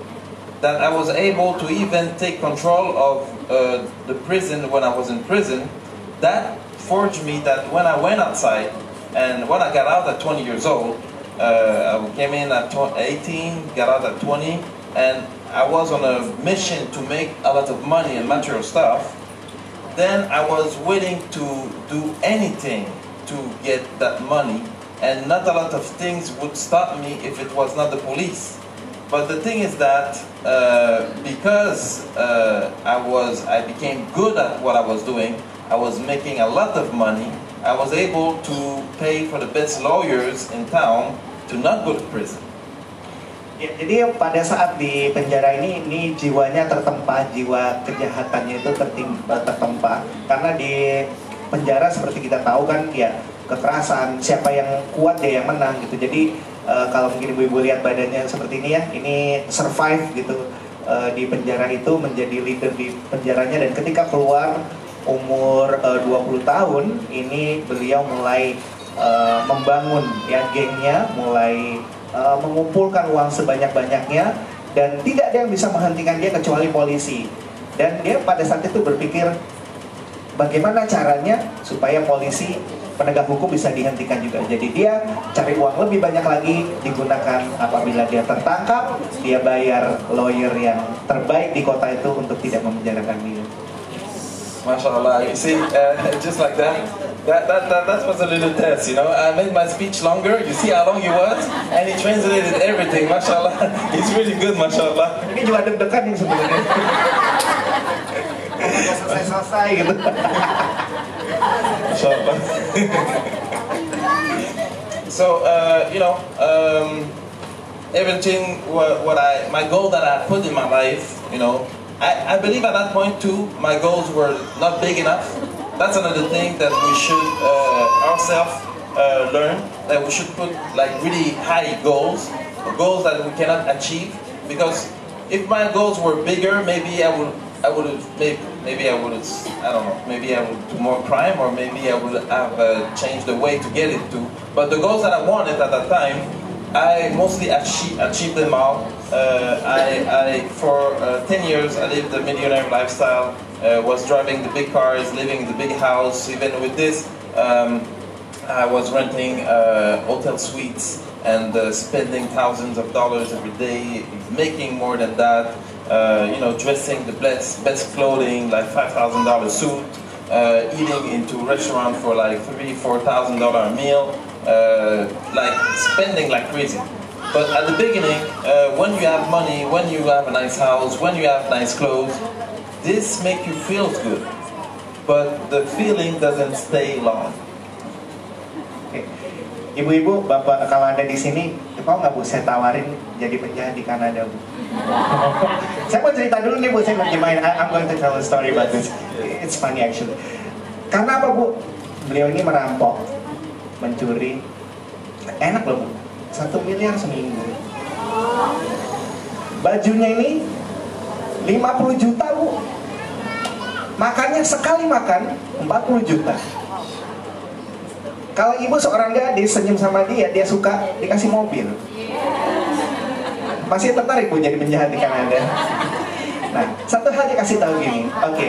S4: that I was able to even take control of the prison when I was in prison. That forged me that when I went outside, and when I got out at 20 years old, I came in at 18, got out at 20, and I was on a mission to make a lot of money and material stuff. Then I was willing to do anything to get that money, and not a lot of things would stop me if it was not the police. But the thing is that because I became good at what I was doing, I was making a lot of money, I was able to pay for the best lawyers in town to not go to prison.
S5: Ya, jadi pada saat di penjara ini jiwanya tertempa, jiwa kejahatannya itu tertempa. Karena di penjara seperti kita tahu kan ya, kekerasan, siapa yang kuat dia yang menang gitu. Jadi kalau mungkin ibu-ibu lihat badannya seperti ini ya, ini survive gitu di penjara itu, menjadi leader di penjaranya, dan ketika keluar umur 20 tahun ini beliau mulai membangun ya gengnya, mulai mengumpulkan uang sebanyak-banyaknya, dan tidak ada yang bisa menghentikan dia kecuali polisi. Dan dia pada saat itu berpikir bagaimana caranya supaya polisi, penegak hukum bisa dihentikan juga. Jadi dia cari uang lebih banyak lagi, digunakan apabila dia tertangkap, dia bayar lawyer yang terbaik di kota itu untuk tidak memenjarakan dia.
S4: MashaAllah, you see, just like that was a little test, I made my speech longer, you see how long it was, and he translated everything, MashaAllah, it's really good, MashaAllah.
S5: Ini juga deg-degan nih sebenarnya. Nggak selesai-selesai gitu.
S4: MashaAllah. So, everything, my goal that I put in my life, I believe at that point too, my goals were not big enough. That's another thing that we should ourselves learn, that we should put like really high goals that we cannot achieve. Because if my goals were bigger, maybe I would I don't know, maybe I would do more crime, or maybe I would have changed the way to get it to. But the goals that I wanted at that time, I mostly achieved them all. For 10 years, I lived a millionaire lifestyle, was driving the big cars, living in the big house. Even with this, I was renting hotel suites and spending thousands of dollars every day, making more than that. dressing the best clothing, like $5,000 suit, eating into restaurant for like $3,000-4,000 a meal, like spending like crazy. But at the beginning, when you have money, when you have a nice house, when you have nice clothes, this make you feel good. But the feeling doesn't stay long.
S5: Okay. Ibu-ibu, bapak kalau ada di sini, mau nggak Bu saya tawarin jadi penjahat di Kanada, Bu? Saya mau cerita dulu nih Bu, saya nerjemahin. I'm going to tell a story about this. It's funny actually. Karena apa Bu? Beliau ini merampok, mencuri, enak loh Bu, 1 miliar seminggu. Bajunya ini 50 juta Bu. Makannya sekali makan 40 juta. Kalau ibu seorang gadis senyum sama dia suka dikasih mobil. Masih tertarik Bu jadi penjahat di Kanada? Nah, satu hal dikasih tahu gini, oke.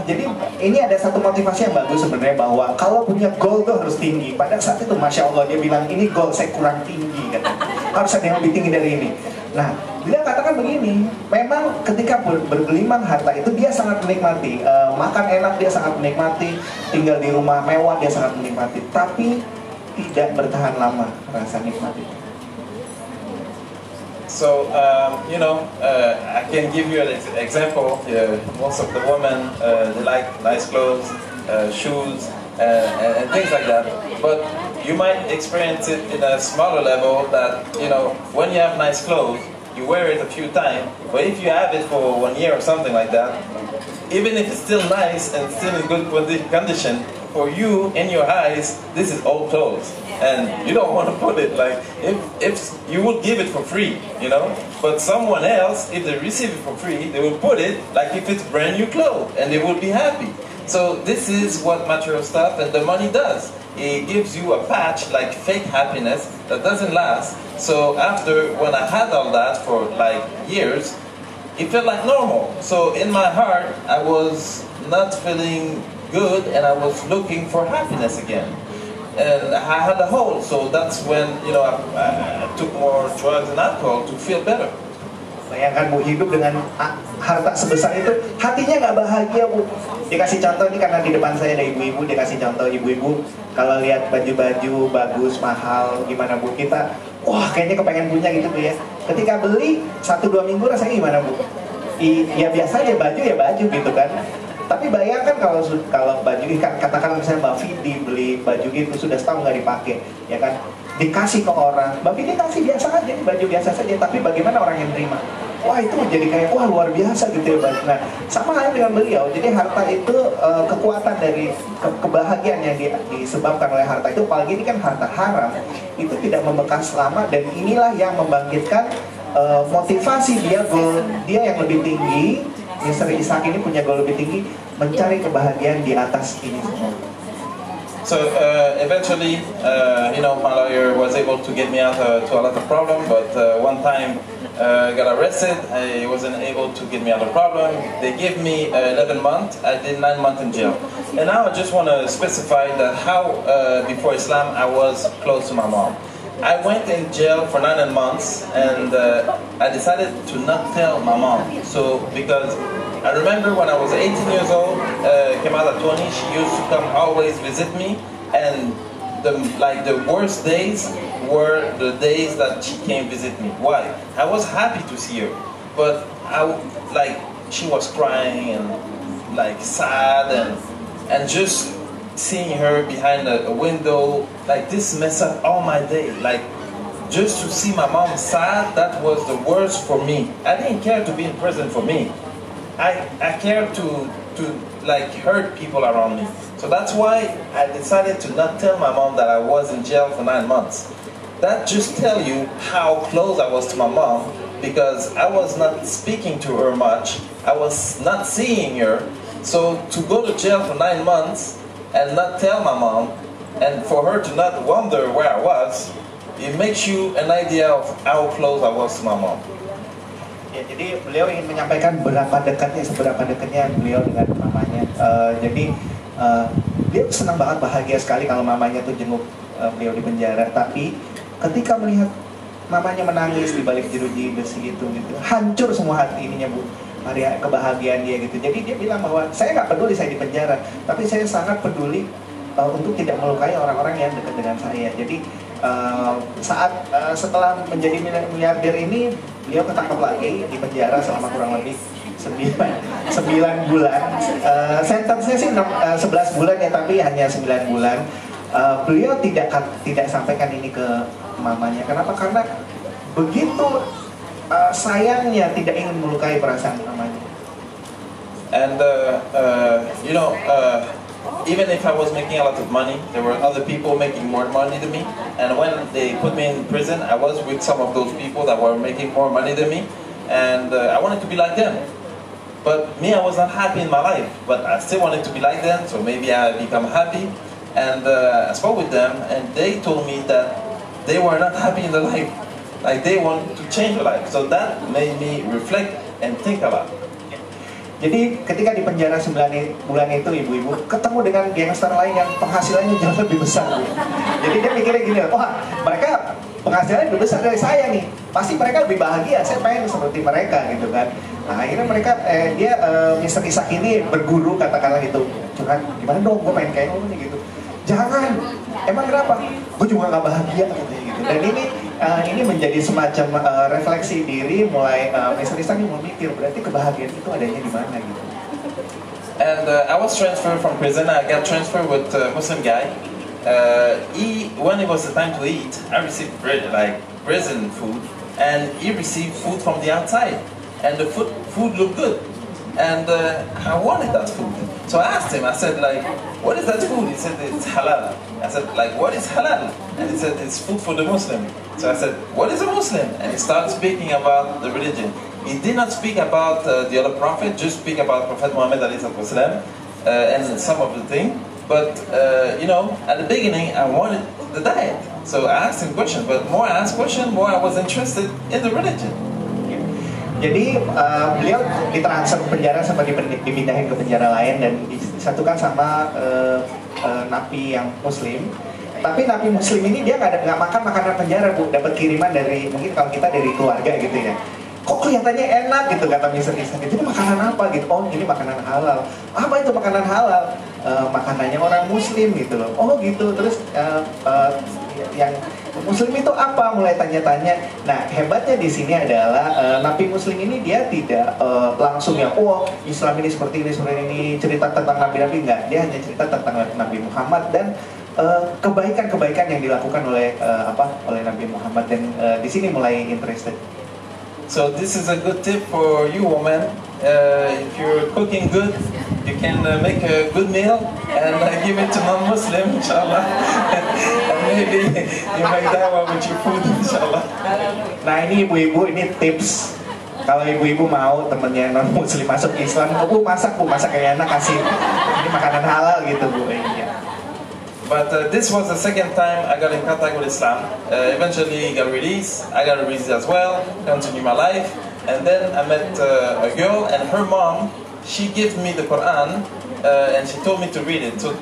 S5: Jadi ini ada satu motivasi yang bagus sebenarnya, bahwa kalau punya goal tuh harus tinggi. Pada saat itu Masya Allah dia bilang, ini goal saya kurang tinggi katanya. Harus ada yang lebih tinggi dari ini. Nah, dia katakan begini, memang ketika bergelimang harta itu dia sangat menikmati, makan enak dia sangat menikmati, tinggal di rumah mewah dia sangat menikmati, tapi tidak bertahan lama rasa nikmat itu.
S4: So, I can give you an example. Most of the women, they like nice clothes, shoes, and things like that. But you might experience it in a smaller level that, when you have nice clothes, you wear it a few times, but if you have it for 1 year or something like that, even if it's still nice and still in good condition, for you, in your eyes, this is old clothes. And you don't want to put it like, if you would give it for free, but someone else, if they receive it for free, they will put it like if it's brand new clothes, and they will be happy. So this is what material stuff and the money does. It gives you a patch, like fake happiness, that doesn't last. So after, when I had all that for like years, it felt like normal. So in my heart, I was not feeling good, and I was looking for happiness again. And I had a hole, so that's when, I took more drugs and alcohol to feel better.
S5: Bayangkan Bu, hidup dengan harta sebesar itu, hatinya nggak bahagia Bu. Dikasih contoh nih, karena di depan saya ada ibu-ibu, dikasih contoh ibu-ibu kalau lihat baju-baju bagus, mahal, gimana Bu, kita, wah kayaknya kepengen punya gitu Bu ya. Ketika beli 1-2 minggu rasanya gimana Bu? Ya biasa aja, baju ya baju gitu kan. Tapi bayangkan kalau baju, katakan misalnya Mbak Vidi beli baju gitu, sudah setahun nggak dipakai, ya kan? Dikasih ke orang, Mbak Vidi kasih biasa aja, baju biasa saja, tapi bagaimana orang yang terima? Wah itu jadi kayak, wah luar biasa gitu ya baju. Nah, sama halnya dengan beliau, jadi harta itu kekuatan dari kebahagiaan yang disebabkan oleh harta itu, apalagi ini kan harta haram, itu tidak membekas lama, dan inilah yang membangkitkan motivasi dia, goal dia yang lebih tinggi. Mr. Ishaq ini punya goal lebih tinggi, mencari kebahagiaan di atas ini semua.
S4: So eventually, my lawyer was able to get me out to a lot of problems, but one time I got arrested. I wasn't able to get me out of problem. They gave me 11 months. I did 9 months in jail. And now I just want to specify that how before Islam I was close to my mom. I went in jail for 9 months, and I decided to not tell my mom. So, because I remember when I was 18 years old, Kamala 20, she used to come always visit me, and the worst days were the days that she came visit me. Why? I was happy to see her, but she was crying and sad, and just seeing her behind a window, this messed up all my day. Just to see my mom sad, that was the worst for me. I didn't care to be in prison for me. I cared to hurt people around me. So that's why I decided to not tell my mom that I was in jail for 9 months. That just tell you how close I was to my mom, because I was not speaking to her much. I was not seeing her. So to go to jail for 9 months and not tell my mom, and for her to not wonder where I was, it makes you an idea of how close I was to my mom.
S5: Ya, jadi beliau ingin menyampaikan seberapa dekatnya beliau dengan mamanya. Beliau senang banget, bahagia sekali kalau mamanya tuh jenguk beliau di penjara. Tapi ketika melihat mamanya menangis di balik jeruji besi itu gitu. Hancur semua hati ininya Bu, hari kebahagiaan dia gitu. Jadi dia bilang bahwa saya nggak peduli saya di penjara, tapi saya sangat peduli untuk tidak melukai orang-orang yang dekat dengan saya. Jadi setelah menjadi miliarder ini, beliau ketangkap lagi di penjara selama kurang lebih 9 bulan. Sentence-nya sih 11 bulan ya, tapi hanya 9 bulan. Beliau tidak sampaikan ini ke mamanya. Kenapa? Karena begitu sayangnya, tidak ingin melukai perasaan mamanya.
S4: And even if I was making a lot of money, there were other people making more money than me. And when they put me in prison, I was with some of those people that were making more money than me. And I wanted to be like them. But me, I was not happy in my life. But I still wanted to be like them, so maybe I become happy. And I spoke with them, and they told me that they were not happy in their life. Like they want to change their life. So that made me reflect and think a lot.
S5: Jadi ketika di penjara 9 bulan itu, ibu-ibu ketemu dengan gangster lain yang penghasilannya jauh lebih besar. Jadi dia mikirnya gini, wah mereka penghasilannya lebih besar dari saya nih, pasti mereka lebih bahagia, saya pengen seperti mereka gitu kan. Nah akhirnya mereka, Mr. Ishaq ini berguru katakanlah gitu, curhat, gimana dong gue pengen kayak lu nih gitu. Jangan, emang kenapa? Gue juga gak bahagia katanya gitu. Dan ini menjadi semacam refleksi diri, mulai Mr. Ishaq ini mau mikir, berarti kebahagiaan itu adanya di mana gitu.
S4: And I was transferred from prison. I got transferred with a Muslim guy. When it was the time to eat, I received bread, like prison food, and he received food from the outside, and the food looked good, and I wanted that food. So I asked him. I said, like, what is that food? He said it's halal. I said, like, what is halal? And he said it's food for the Muslim. So I said, what is a Muslim? And he started speaking about the religion. He did not speak about the other prophet, just speak about Prophet Muhammad and some of the things. But, at the beginning, I wanted the diet. So I asked him questions, but more I asked questions, more I was interested in the religion.
S5: Jadi beliau ditransfer ke penjara sampai dipindahin ke penjara lain dan disatukan sama napi yang Muslim. Tapi napi Muslim ini dia nggak makan makanan penjara Bu, dapat kiriman dari mungkin kalau kita dari keluarga gitu ya. Kok kelihatannya enak gitu kata Mr. Ishaq. Itu makanan apa gitu? Oh ini makanan halal. Apa itu makanan halal? Makanannya orang Muslim gitu loh. Oh gitu. Terus yang Muslim itu apa? Mulai tanya-tanya. Nah hebatnya di sini adalah napi Muslim ini dia tidak langsung ya, oh Islam ini seperti ini cerita tentang nabi-nabi, enggak. Dia hanya cerita tentang Nabi Muhammad dan kebaikan-kebaikan yang dilakukan oleh Nabi Muhammad, dan di sini mulai interested.
S4: So this is a good tip for you, woman. If you're cooking good, you can make a good meal and give it to non-Muslim, inshallah. And maybe you make dawah with your food, inshallah.
S5: Nah ini ibu-ibu, ini tips. Kalau ibu-ibu mau temennya non-Muslim masuk Islam, Bu masak kayak enak, kasih. Ini makanan halal gitu Bu.
S4: But this was the second time I got in contact with Islam. Eventually got released. I got released as well, continued my life. And then I met a girl, and her mom, she gave me the Quran and she told me to read it. So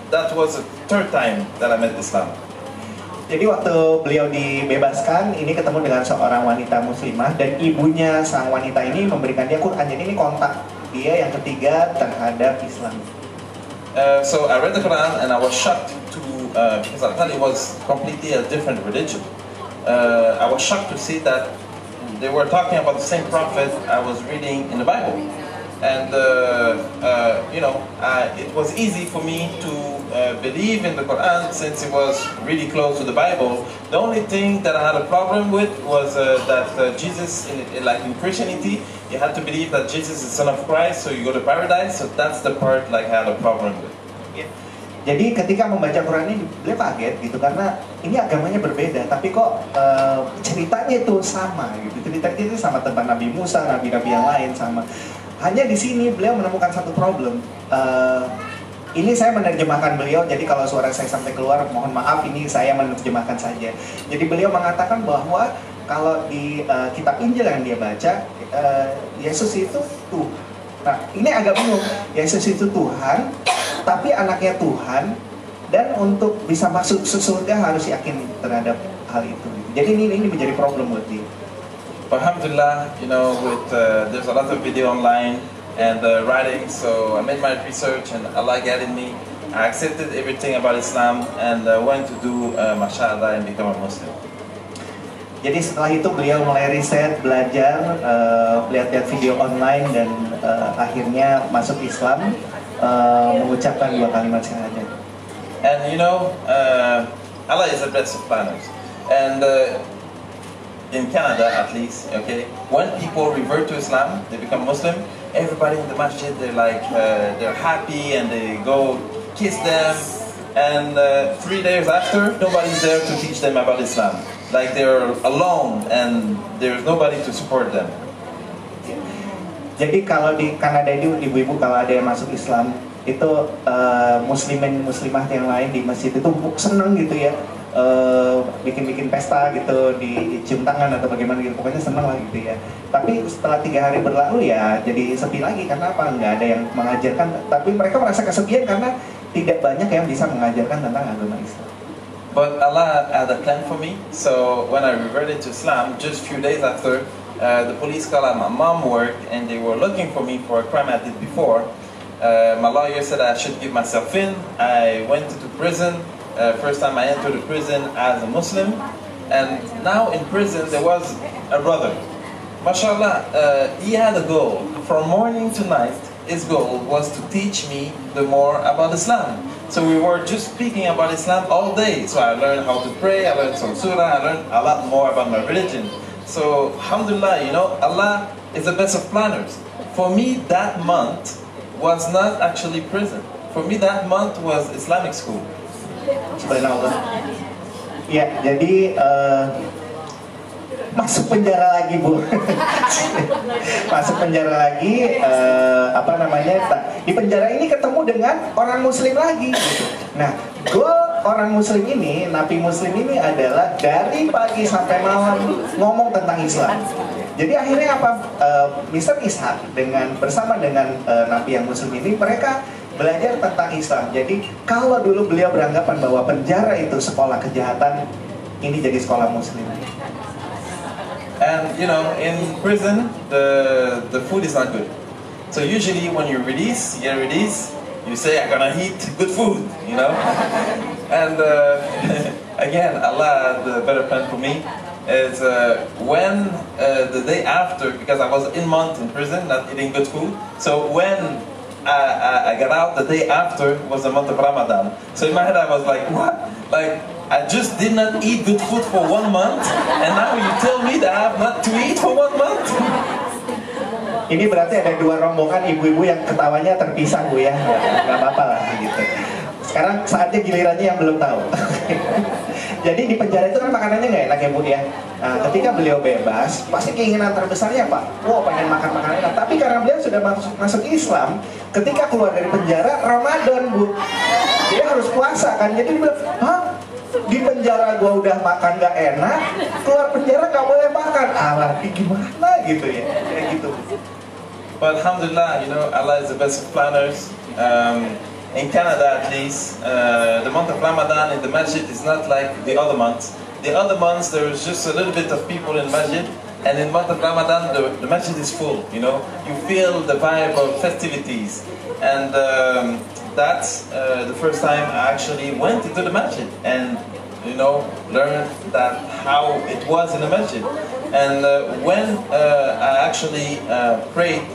S4: that was the third time that I met Islam.
S5: Jadi waktu beliau dibebaskan, ini ketemu dengan seorang wanita muslimah, dan ibunya sang wanita ini memberikan dia Quran. Jadi ini kontak dia yang ketiga terhadap Islam.
S4: So I read the Quran and I was shocked because I thought it was completely a different religion. I was shocked to see that they were talking about the same prophet I was reading in the Bible. And it was easy for me to believe in the Quran since it was really close to the Bible. The only thing that I had a problem with was that Jesus, like in Christianity, you had to believe that Jesus is the Son of Christ, so you go to paradise. So that's the part like I had a problem with.
S5: Jadi ketika membaca Quran ini, beliau kaget gitu karena ini agamanya berbeda, tapi kok ceritanya itu sama gitu. Ceritanya itu sama tentang Nabi Musa, nabi-nabi yang lain sama. Hanya di sini beliau menemukan satu problem. Ini saya menerjemahkan beliau, jadi kalau suara saya sampai keluar mohon maaf, ini saya menerjemahkan saja. Jadi beliau mengatakan bahwa kalau di kitab Injil yang dia baca, Yesus itu Tuhan. Nah ini agak bingung, Yesus itu Tuhan, tapi anaknya Tuhan, dan untuk bisa masuk surga harus yakin terhadap hal itu. Jadi ini menjadi problem buat dia.
S4: But alhamdulillah, you know, with there's a lot of video online and writing, so I made my research and Allah guided me. I accepted everything about Islam and went to do mashallah and become a Muslim.
S5: Jadi setelah itu beliau mulai riset, belajar, lihat-lihat video online dan akhirnya masuk Islam, mengucapkan 2 kalimat syahadat.
S4: And you know, Allah is the best of planners. And in Canada, at least, okay, when people revert to Islam, they become Muslim. Everybody in the masjid, they're like, they're happy and they go kiss them. And 3 days after, nobody's there to teach them about Islam. Like they're alone and there's nobody to support them.
S5: Jadi kalau di Kanada itu ibu-ibu kalau ada yang masuk Islam itu muslimin muslimah yang lain di masjid itu seneng gitu ya, bikin pesta gitu, dicium tangan atau bagaimana gitu, pokoknya seneng lah gitu ya. Tapi setelah 3 hari berlalu ya jadi sepi lagi karena apa? Nggak ada yang mengajarkan. Tapi mereka merasa kesepian karena tidak banyak yang bisa mengajarkan tentang agama Islam.
S4: But Allah had a plan for me, so when I reverted to Islam, just a few days after, the police called at my mom work and they were looking for me for a crime I did before. My lawyer said I should give myself in. I went to prison. First time I entered the prison as a Muslim, and now in prison there was a brother. MashaAllah, he had a goal. From morning to night, his goal was to teach me the more about Islam. So we were just speaking about Islam all day. So I learned how to pray, I learned some surah, I learned a lot more about my religion. So alhamdulillah, you know, Allah is the best of planners. For me, that month was not actually prison. For me, that month was Islamic school.
S5: Subhanallah. Ya, jadi masuk penjara lagi Bu. Masuk penjara lagi, apa namanya, di penjara ini ketemu dengan orang muslim lagi gitu. Nah, goal orang muslim ini, napi muslim ini adalah dari pagi sampai malam ngomong tentang Islam. Jadi akhirnya apa, Mr. Ishaq bersama dengan napi yang muslim ini, mereka belajar tentang Islam. Jadi kalau dulu beliau beranggapan bahwa penjara itu sekolah kejahatan, ini jadi sekolah muslim.
S4: And you know, in prison, the food is not good. So usually when you get released, you say, I'm gonna eat good food, you know? And again, Allah, the better plan for me is when the day after, because I was in month in prison, not eating good food. So when I got out, the day after was the month of Ramadan. So in my head I was like, what? Like, I just did not eat good food for 1 month, and now you tell me that I have not to eat for 1 month?
S5: Ini berarti ada 2 rombongan ibu-ibu yang ketawanya terpisah Bu ya, nggak apa-apa lah gitu. Sekarang saatnya gilirannya yang belum tahu. Jadi di penjara itu kan makanannya nggak enak ya Bu ya. Nah, ketika beliau bebas, pasti keinginan terbesarnya Pak, pengen makan makanan enak. Tapi karena beliau sudah masuk Islam, ketika keluar dari penjara Ramadan Bu, dia harus puasa kan. Jadi dia bilang, hah? Di penjara gua udah makan gak enak, keluar penjara gak boleh makan. Alah, gimana gitu ya, kayak gitu.
S4: But alhamdulillah, you know, Allah is the best of planners. In Canada, at least, the month of Ramadan in the masjid is not like the other months. The other months, there is just a little bit of people in masjid, and in the month of Ramadan, the masjid is full, you know. You feel the vibe of festivities. And that's the first time I actually went into the masjid and, you know, learned that how it was in the masjid. And when I actually prayed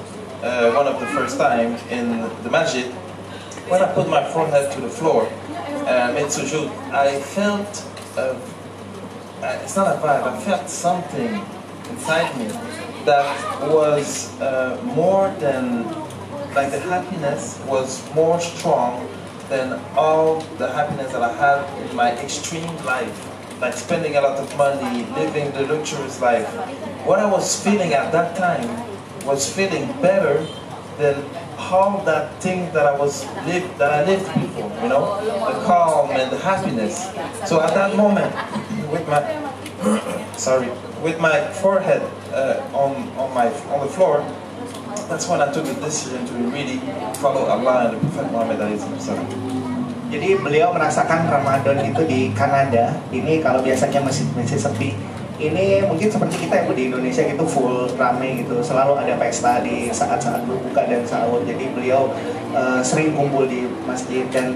S4: one of the first time in the masjid, when I put my forehead to the floor, made sujood, I felt, it's not a vibe, I felt something inside me that was more than, like the happiness was more strong than all the happiness that I had in my extreme life, like spending a lot of money, living the luxurious life. What I was feeling at that time was feeling better than all that thing that I lived before, you know, the calm and the happiness. So at that moment, with my with my forehead on the floor, that's when I took the decision to really follow Allah and the Prophet Muhammad.
S5: Jadi beliau merasakan Ramadan itu di Kanada. Ini kalau biasanya masih sepi, ini mungkin seperti kita yang di Indonesia gitu full rame gitu. Selalu ada pesta di saat-saat berbuka dan sahur. Jadi beliau sering kumpul di masjid dan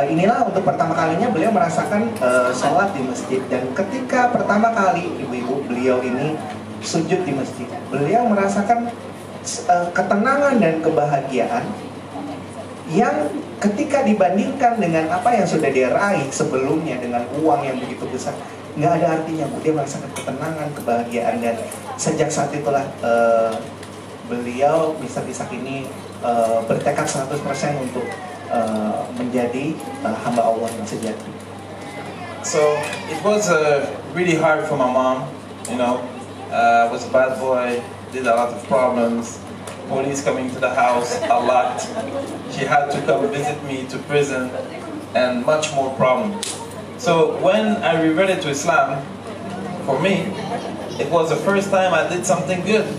S5: inilah untuk pertama kalinya beliau merasakan sholat di masjid. Dan ketika pertama kali ibu-ibu beliau ini sujud di masjid, beliau merasakan ketenangan dan kebahagiaan yang ketika dibandingkan dengan apa yang sudah dia raih sebelumnya dengan uang yang begitu besar, nggak ada artinya Bu. Dia merasakan ketenangan, kebahagiaan, dan sejak saat itulah beliau Mr. Ishaq ini bertekad 100% untuk menjadi hamba Allah yang sejati.
S4: So it was really hard for my mom, you know. I was a bad boy, did a lot of problems. Police coming to the house a lot. She had to come visit me to prison and much more problems. So when I reverted to Islam, for me, it was the first time I did something good.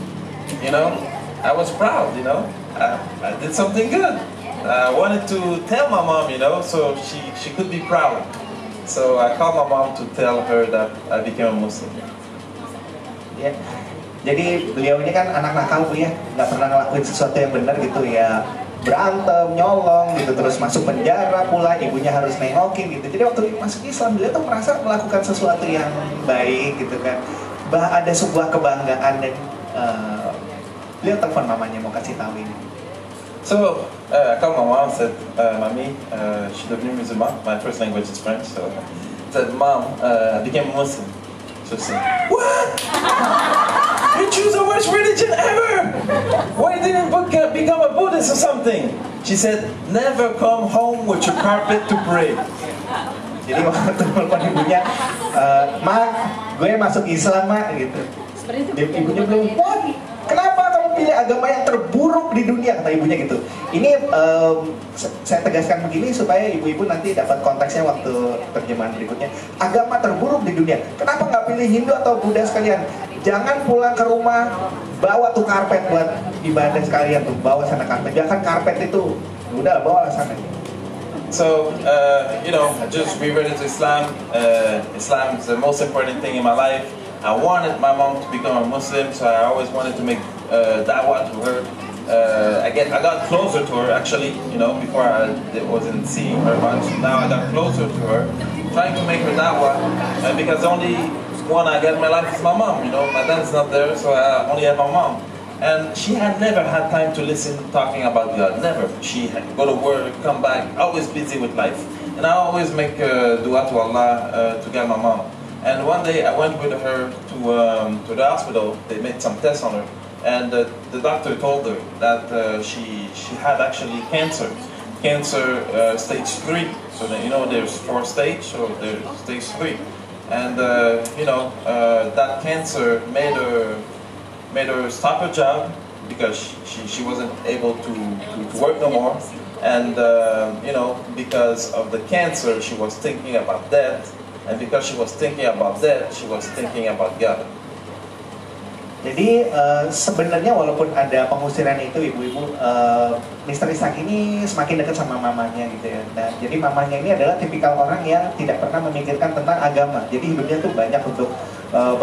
S4: You know, I was proud, you know, I did something good. I wanted to tell my mom, you know, so she could be proud. So I called my mom to tell her that I became a Muslim.
S5: Yeah. Jadi beliau ini kan anak nakal Bu ya, nggak pernah ngelakuin sesuatu yang benar gitu ya, berantem, nyolong gitu, terus masuk penjara pula, ibunya harus nengokin gitu. Jadi waktu masuk Islam beliau tuh merasa melakukan sesuatu yang baik gitu kan, ada sebuah kebanggaan dan beliau telepon mamanya mau kasih tahu ini.
S4: So I called my mom and said, Mommy, je suis devenu musulman. My first language is French, so I said, Mom, I became a Muslim. So she said, what? You choose the worst religion ever! Why didn't you become a Buddhist or something? She said, never come home with your carpet to pray.
S5: Jadi waktu telepon ibunya, Ma, gue masuk Islam, Ma, gitu. Ibunya bilang, what? Kenapa kamu pilih agama yang terburuk di dunia? Kata ibunya gitu. Ini saya tegaskan begini supaya ibu-ibu nanti dapat konteksnya waktu terjemahan berikutnya. Agama terburuk di dunia. Kenapa nggak pilih Hindu atau Buddha sekalian? Jangan pulang ke rumah bawa tuh karpet buat ibadah sekalian tuh, bawa sana karpet. Jangan karpet itu, udah bawa sana.
S4: So you know, I just reverted to Islam. Islam is the most important thing in my life. I wanted my mom to become a Muslim, so I always wanted to make da'wah to her. I got closer to her actually, you know, before I wasn't seeing her much. Now I got closer to her, trying to make her da'wah, because only one I got in my life is my mom, you know. My dad's not there, so I only have my mom. And she had never had time to listen talking about God, never. She had go to work, come back, always busy with life. And I always make dua to Allah to get my mom. And one day I went with her to the hospital. They made some tests on her, and the doctor told her that she had actually cancer, stage 3. So that, you know, there's 4 stages, so there's stage 3, and you know, that cancer made her stop her job because she wasn't able to work no more, and you know, because of the cancer she was thinking about death. And because she was thinking about that, she was thinking about God.
S5: Jadi sebenarnya walaupun ada pengusiran itu ibu-ibu, Mr. Ishaq ini semakin dekat sama mamanya gitu ya. Nah, jadi mamanya ini adalah tipikal orang yang tidak pernah memikirkan tentang agama. Jadi hidupnya tuh banyak untuk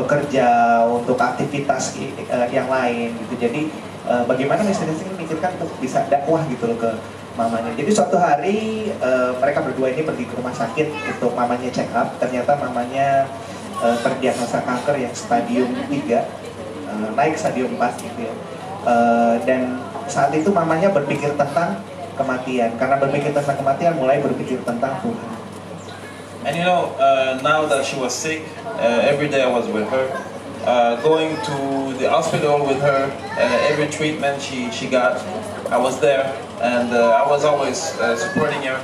S5: bekerja, untuk aktivitas yang lain gitu. Jadi bagaimana Mr. Ishaq memikirkan untuk bisa dakwah gitu loh ke mamanya. Jadi suatu hari mereka berdua ini pergi ke rumah sakit untuk mamanya check up. Ternyata mamanya terdiagnosa kanker yang stadium 3, naik stadium 4 gitu ya. Dan saat itu mamanya berpikir tentang kematian. Karena berpikir tentang kematian, mulai berpikir tentang Tuhan.
S4: And you know, now that she was sick, every day I was with her, going to the hospital with her. Every treatment she got, I was there. And I was always supporting her.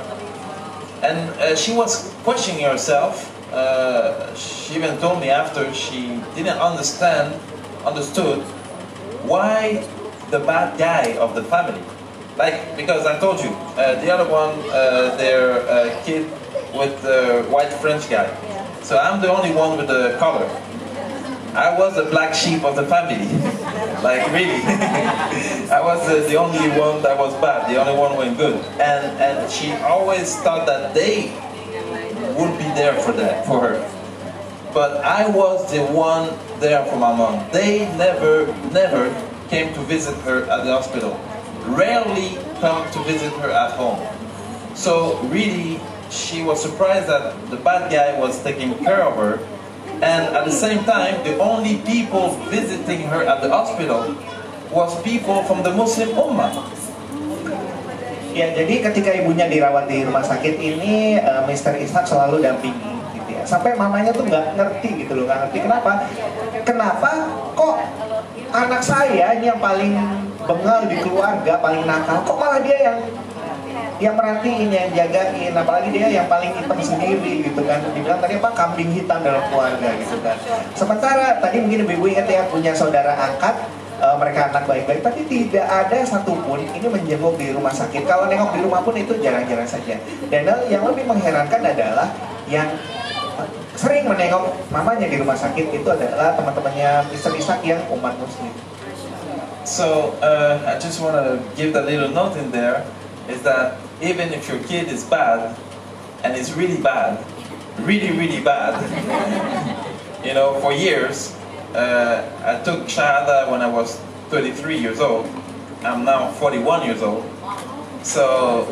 S4: And she was questioning herself. She even told me after she didn't understood why the bad guy of the family. Like, because I told you, the other one, their kid with the white French guy. So I'm the only one with the color. I was the black sheep of the family. like really. I was the only one that was bad, the only one went good. And she always thought that they would be there for her. But I was the one there for my mom. They never came to visit her at the hospital. Rarely come to visit her at home. So really, she was surprised that the bad guy was taking care of her. And at the same time, the only people visiting her at the hospital was people from the Muslim Ummah.
S5: Ya, jadi ketika ibunya dirawat di rumah sakit ini, Mr. Ishaq selalu dampingi, gitu ya. Sampai mamanya tuh nggak ngerti gitu loh, nggak ngerti kenapa kok anak saya ini yang paling bengal di keluarga, paling nakal, kok malah dia yang merhatiin, yang jagain, apalagi dia yang paling hitam sendiri gitu kan. Dibilang tadi apa, kambing hitam dalam keluarga gitu kan. Sementara tadi mungkin ibu-ibu ingat ya, punya saudara angkat, mereka anak baik-baik, tapi tidak ada satupun ini menjenguk di rumah sakit. Kalau nengok di rumah pun itu jarang-jarang saja. Dan yang lebih mengherankan adalah yang sering menengok mamanya di rumah sakit itu adalah teman-temannya Mr. Ishaq yang umat Muslim.
S4: So I just want to give that little note in there, is that even if your kid is bad, and it's really bad, really bad, you know, for years. I took Shahada when I was 33 years old. I'm now 41 years old. So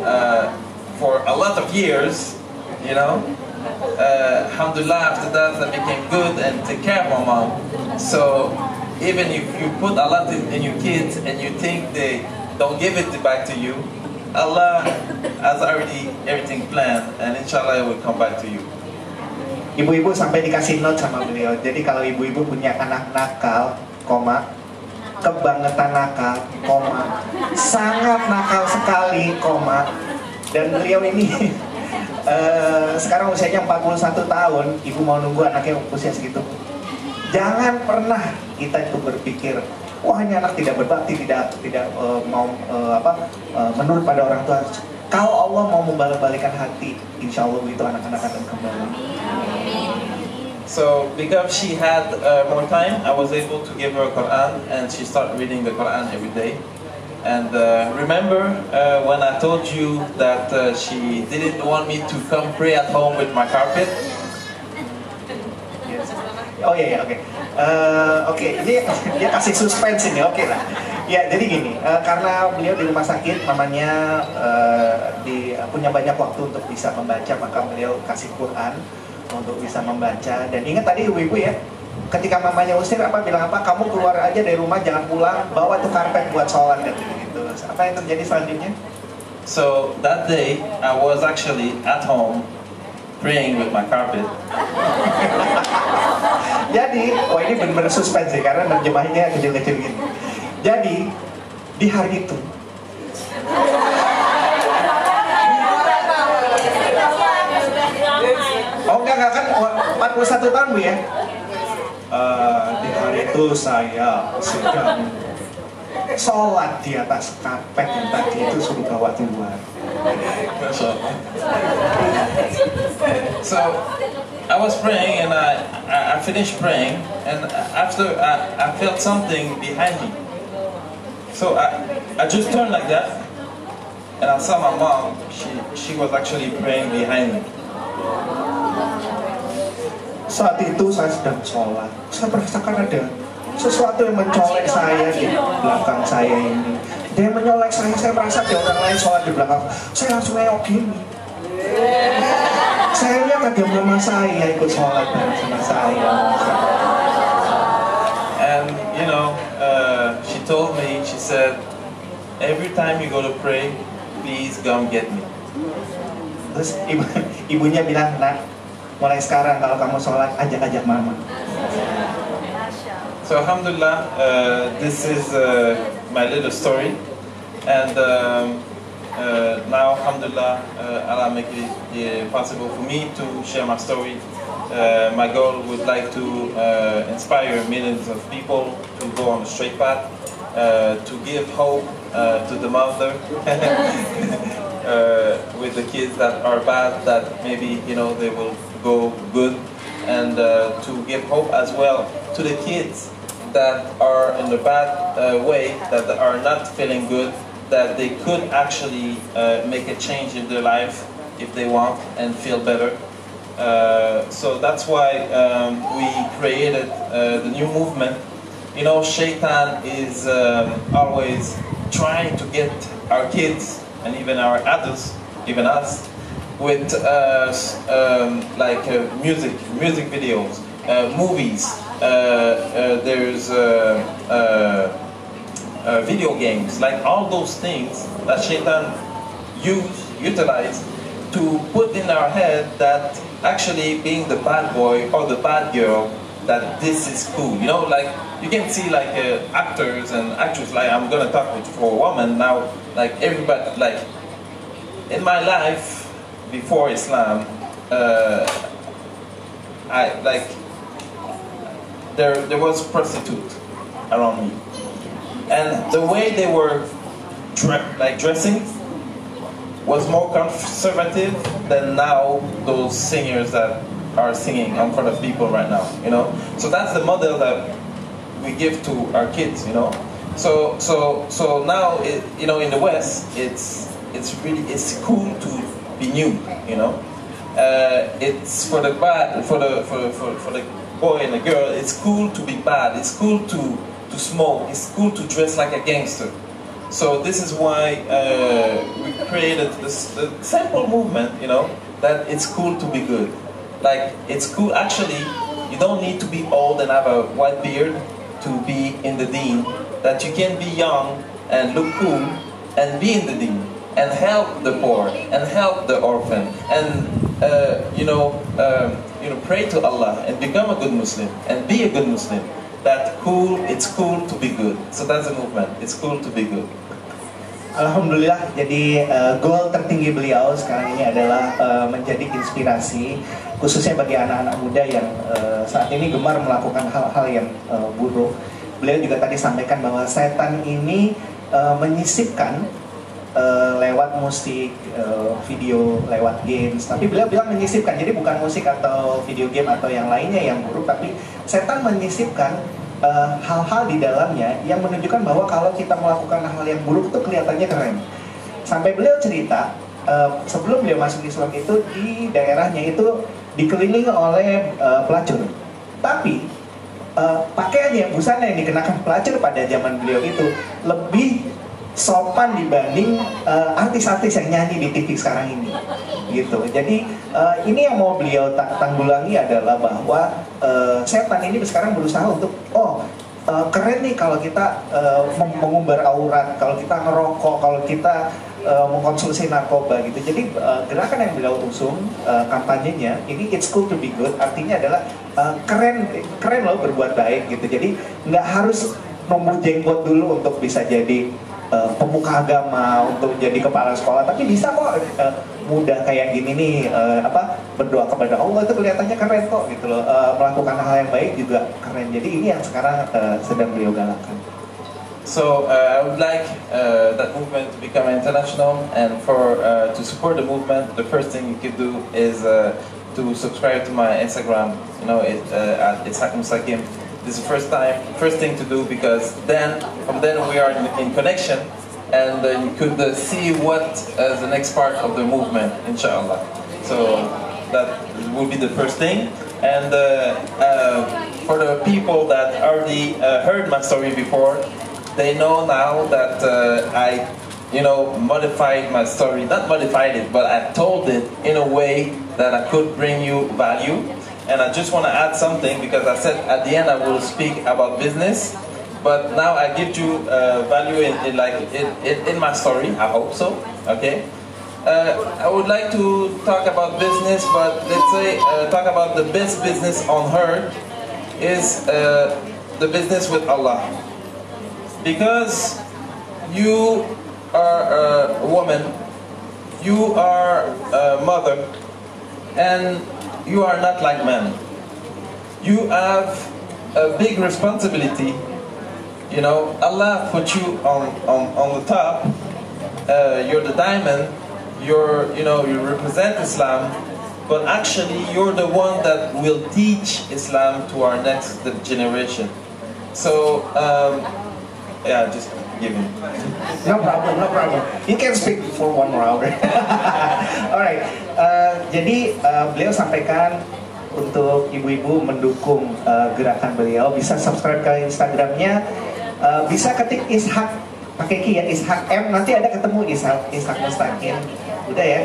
S4: for a lot of years, you know, alhamdulillah, after that I became good and take care of my mom. So even if you put a lot in your kids and you think they don't give it back to you, Allah has already everything planned, and inshallah it will come back to you.
S5: Ibu-ibu sampai dikasih note sama beliau. Jadi kalau ibu-ibu punya anak nakal, koma, kebangetan nakal, koma, sangat nakal sekali, koma, dan beliau ini sekarang usianya 41 tahun, ibu mau nunggu anaknya usia segitu. Jangan pernah kita itu berpikir, wah ini anak tidak berbakti, tidak mau menurut pada orang tua. Kalau Allah mau membalik-balikan hati, insya Allah itu anak-anak akan kembali.
S4: So because she had more time, I was able to give her a Quran, and she started reading the Quran every day. And remember when I told you that she didn't want me to come pray at home with my carpet?
S5: Yes. Oh iya, oke. Oke, ini dia kasih suspense ini, oke lah. Ya, jadi gini, karena beliau di rumah sakit, mamanya punya banyak waktu untuk bisa membaca, maka beliau kasih Quran untuk bisa membaca. Dan ingat tadi ibu-ibu ya, ketika mamanya usir bilang apa, kamu keluar aja dari rumah, jangan pulang, bawa tuh karpet buat sholat gitu. Apa yang terjadi selanjutnya?
S4: So that day I was actually at home praying with my carpet.
S5: Jadi, wah ini benar-benar suspense sih, karena terjemahnya kecil-kecil gitu. Jadi, di hari itu oh enggak kan 41 tahun Bu ya? Di hari itu saya sedang sholat di atas karpet yang tadi itu suruh bawa keluar.
S4: So I was praying, and I finished praying, and after I felt something behind me. So I just turned like that, and I saw my mom. She was actually praying behind me.
S5: Saat itu saya sedang sholat, saya merasakan ada sesuatu yang mencolek saya di belakang saya ini. Dia menyolek saya merasa ada orang lain sholat di belakang. Saya langsung nengok gini. Saya lihat ada mama saya ikut sholat bersama saya.
S4: And you know, she told me, she said, every time you go to pray, please come get me.
S5: Terus ibunya bilang, nak, mulai sekarang kalau kamu sholat, ajak-ajak mama.
S4: So alhamdulillah, this is my little story, and now alhamdulillah, Allah make it possible for me to share my story. My goal would like to inspire millions of people to go on the straight path, to give hope to the mother with the kids that are bad, that maybe they will go good, and to give hope as well to the kids that are in the bad way, that are not feeling good, that they could actually make a change in their life if they want and feel better. So that's why we created the new movement. You know, Shaitan is always trying to get our kids and even our adults, even us, with music videos, movies. There's video games, like all those things that Shaitan utilize to put in our head that actually being the bad boy or the bad girl, that this is cool. You know, like you can see like actors and actresses, like I'm gonna talk for a woman now, like everybody, like in my life before Islam, there was prostitute around me, and the way they were dressing was more conservative than now those singers that are singing in front of people right now, you know. So that's the model that we give to our kids, you know. So now, you know, in the West, it's cool to be new, you know. It's for the bad, for the boy and the girl. It's cool to be bad. It's cool to smoke. It's cool to dress like a gangster. So this is why we created this simple movement, you know, that it's cool to be good. Like, it's cool, actually, you don't need to be old and have a white beard to be in the deen. That you can be young and look cool and be in the deen and help the poor and help the orphan and pray to Allah and become a good Muslim and be a good Muslim. That cool, it's cool to be good. So that's the movement. It's cool to be good.
S5: Alhamdulillah, jadi goal tertinggi beliau sekarang ini adalah menjadi inspirasi khususnya bagi anak-anak muda yang saat ini gemar melakukan hal-hal yang buruk. Beliau juga tadi sampaikan bahwa setan ini menyisipkan lewat musik, video, lewat games. Tapi beliau bilang menyisipkan, jadi bukan musik atau video game atau yang lainnya yang buruk, tapi setan menyisipkan hal-hal di dalamnya yang menunjukkan bahwa kalau kita melakukan hal yang buruk itu kelihatannya keren. Sampai beliau cerita, sebelum beliau masuk Islam itu di daerahnya itu dikelilingi oleh pelacur. Tapi pakaiannya, busana yang dikenakan pelacur pada zaman beliau itu lebih sopan dibanding artis-artis yang nyanyi di TV sekarang ini, gitu. Jadi ini yang mau beliau tanggulangi adalah bahwa setan ini sekarang berusaha untuk keren nih kalau kita mengumbar aurat, kalau kita ngerokok, kalau kita mengkonsumsi narkoba gitu. Jadi gerakan yang beliau usung kampanyenya ini it's cool to be good, artinya adalah keren loh berbuat baik gitu. Jadi nggak harus nunggu jenggot dulu untuk bisa jadi pemuka agama, untuk jadi kepala sekolah, tapi bisa kok muda kayak gini nih berdoa kepada Allah itu kelihatannya keren kok gitu loh, melakukan hal yang baik juga keren. Jadi ini yang sekarang sedang beliau galakkan.
S4: So I would like that movement to become international, and for to support the movement, the first thing you could do is to subscribe to my Instagram, you know, at Ishaq Mustaqim. This is the first thing to do, because from then we are in connection, and you could see what the next part of the movement, inshallah. So that will be the first thing. And for the people that already heard my story before, they know now that I, modified my story. Not modified it, but I told it in a way that I could bring you value. And I just want to add something, because I said at the end I will speak about business, but now I give you value in my story. I hope so. Okay. I would like to talk about business, but let's say talk about the best business on earth is the business with Allah, because you are a woman, you are a mother, and you are not like men. You have a big responsibility. You know, Allah put you on the top. You're the diamond. You represent Islam, but actually you're the one that will teach Islam to our next generation. So, yeah, just give him.
S5: No problem, no problem. You can speak for 1 more hour. Alright, jadi beliau sampaikan untuk ibu-ibu mendukung gerakan beliau, bisa subscribe ke Instagramnya, bisa ketik Ishaq pakai ki ya, Ishaq M, nanti ada ketemu Ishaq Mustaqim. Udah ya?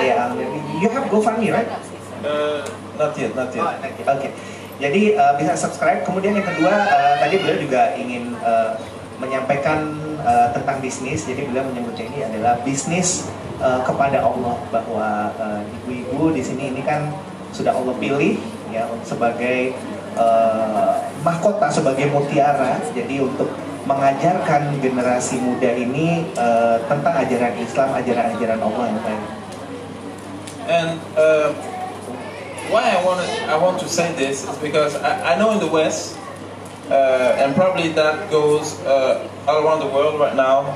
S5: Ya, you have GoFundMe, right?
S4: Not yet.
S5: Oke. Jadi bisa subscribe. Kemudian yang kedua, tadi beliau juga ingin menyampaikan tentang bisnis. Jadi beliau menyebutnya ini adalah bisnis kepada Allah, bahwa ibu-ibu di sini ini kan sudah Allah pilih ya sebagai mahkota, sebagai mutiara. Jadi untuk mengajarkan generasi muda ini tentang ajaran Islam, ajaran-ajaran Allah yang baik.
S4: And why I want to say this is because I know in the West, and probably that goes all around the world right now.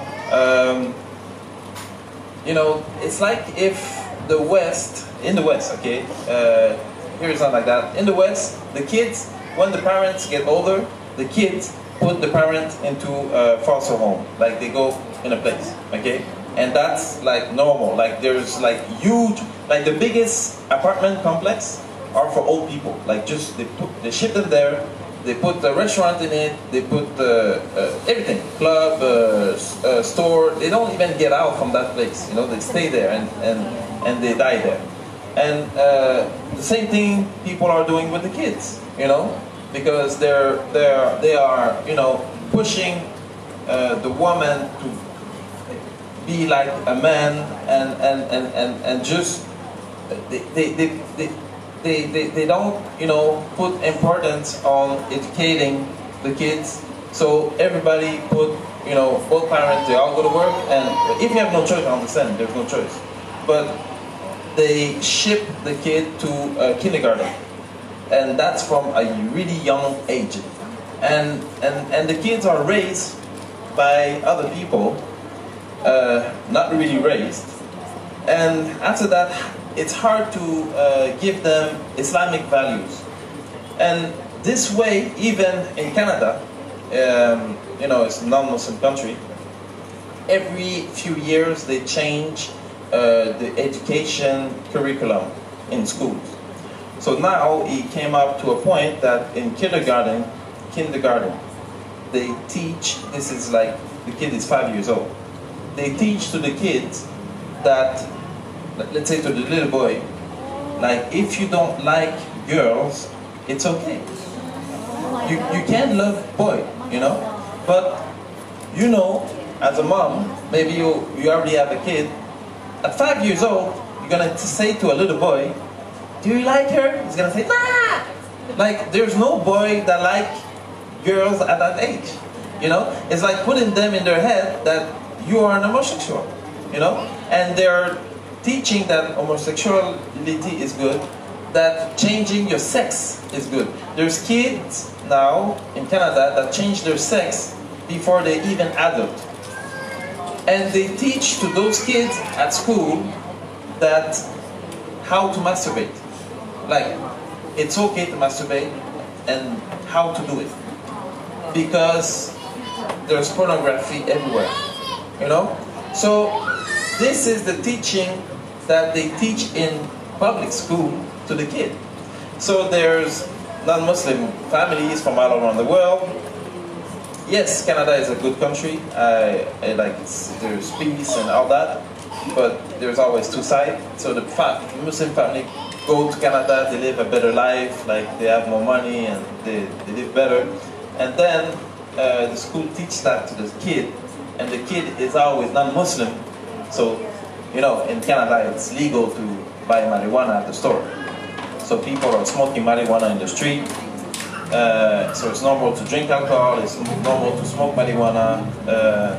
S4: You know, it's like if in the West, okay, here it's not like that. In the West, the kids, when the parents get older, the kids put the parents into a foster home, like they go in a place, okay, and that's like normal. Like there's like huge, like the biggest apartment complex are for old people. Like just they ship them there. They put the restaurant in it. They put everything, club, store. They don't even get out from that place. You know, they stay there and they die there. And the same thing people are doing with the kids. You know, because they are you know pushing the woman to be like a man and just they don't, you know, put importance on educating the kids. So everybody put, you know, both parents, they all go to work, and if you have no choice, I understand, there's no choice. But they ship the kid to kindergarten, and that's from a really young age. And the kids are raised by other people, not really raised. And after that, it's hard to give them Islamic values. And this way, even in Canada, you know, it's a non-Muslim country, every few years they change the education curriculum in schools. So now it came up to a point that in kindergarten, they teach, this is like, the kid is 5 years old. They teach to the kids that, let's say to the little boy, like if you don't like girls, it's okay. You can love boy, you know, but you know, as a mom, maybe you already have a kid. At 5 years old, you're gonna say to a little boy, "Do you like her?" He's gonna say, "Nah." Like there's no boy that like girls at that age, you know. It's like putting them in their head that you are an homosexual, you know, and they're teaching that homosexuality is good, that changing your sex is good. There's kids now in Canada that change their sex before they even adult. And they teach to those kids at school that how to masturbate. Like, it's okay to masturbate and how to do it. Because there's pornography everywhere, you know? So, this is the teaching that they teach in public school to the kid. So there's non-Muslim families from all around the world. Yes, Canada is a good country. There's peace and all that, but there's always two sides. So the Muslim family go to Canada, they live a better life, like they have more money and they live better. And then the school teaches that to the kid, and the kid is always non-Muslim. So, you know, in Canada it's legal to buy marijuana at the store. So people are smoking marijuana in the street. So it's normal to drink alcohol, it's normal to smoke marijuana.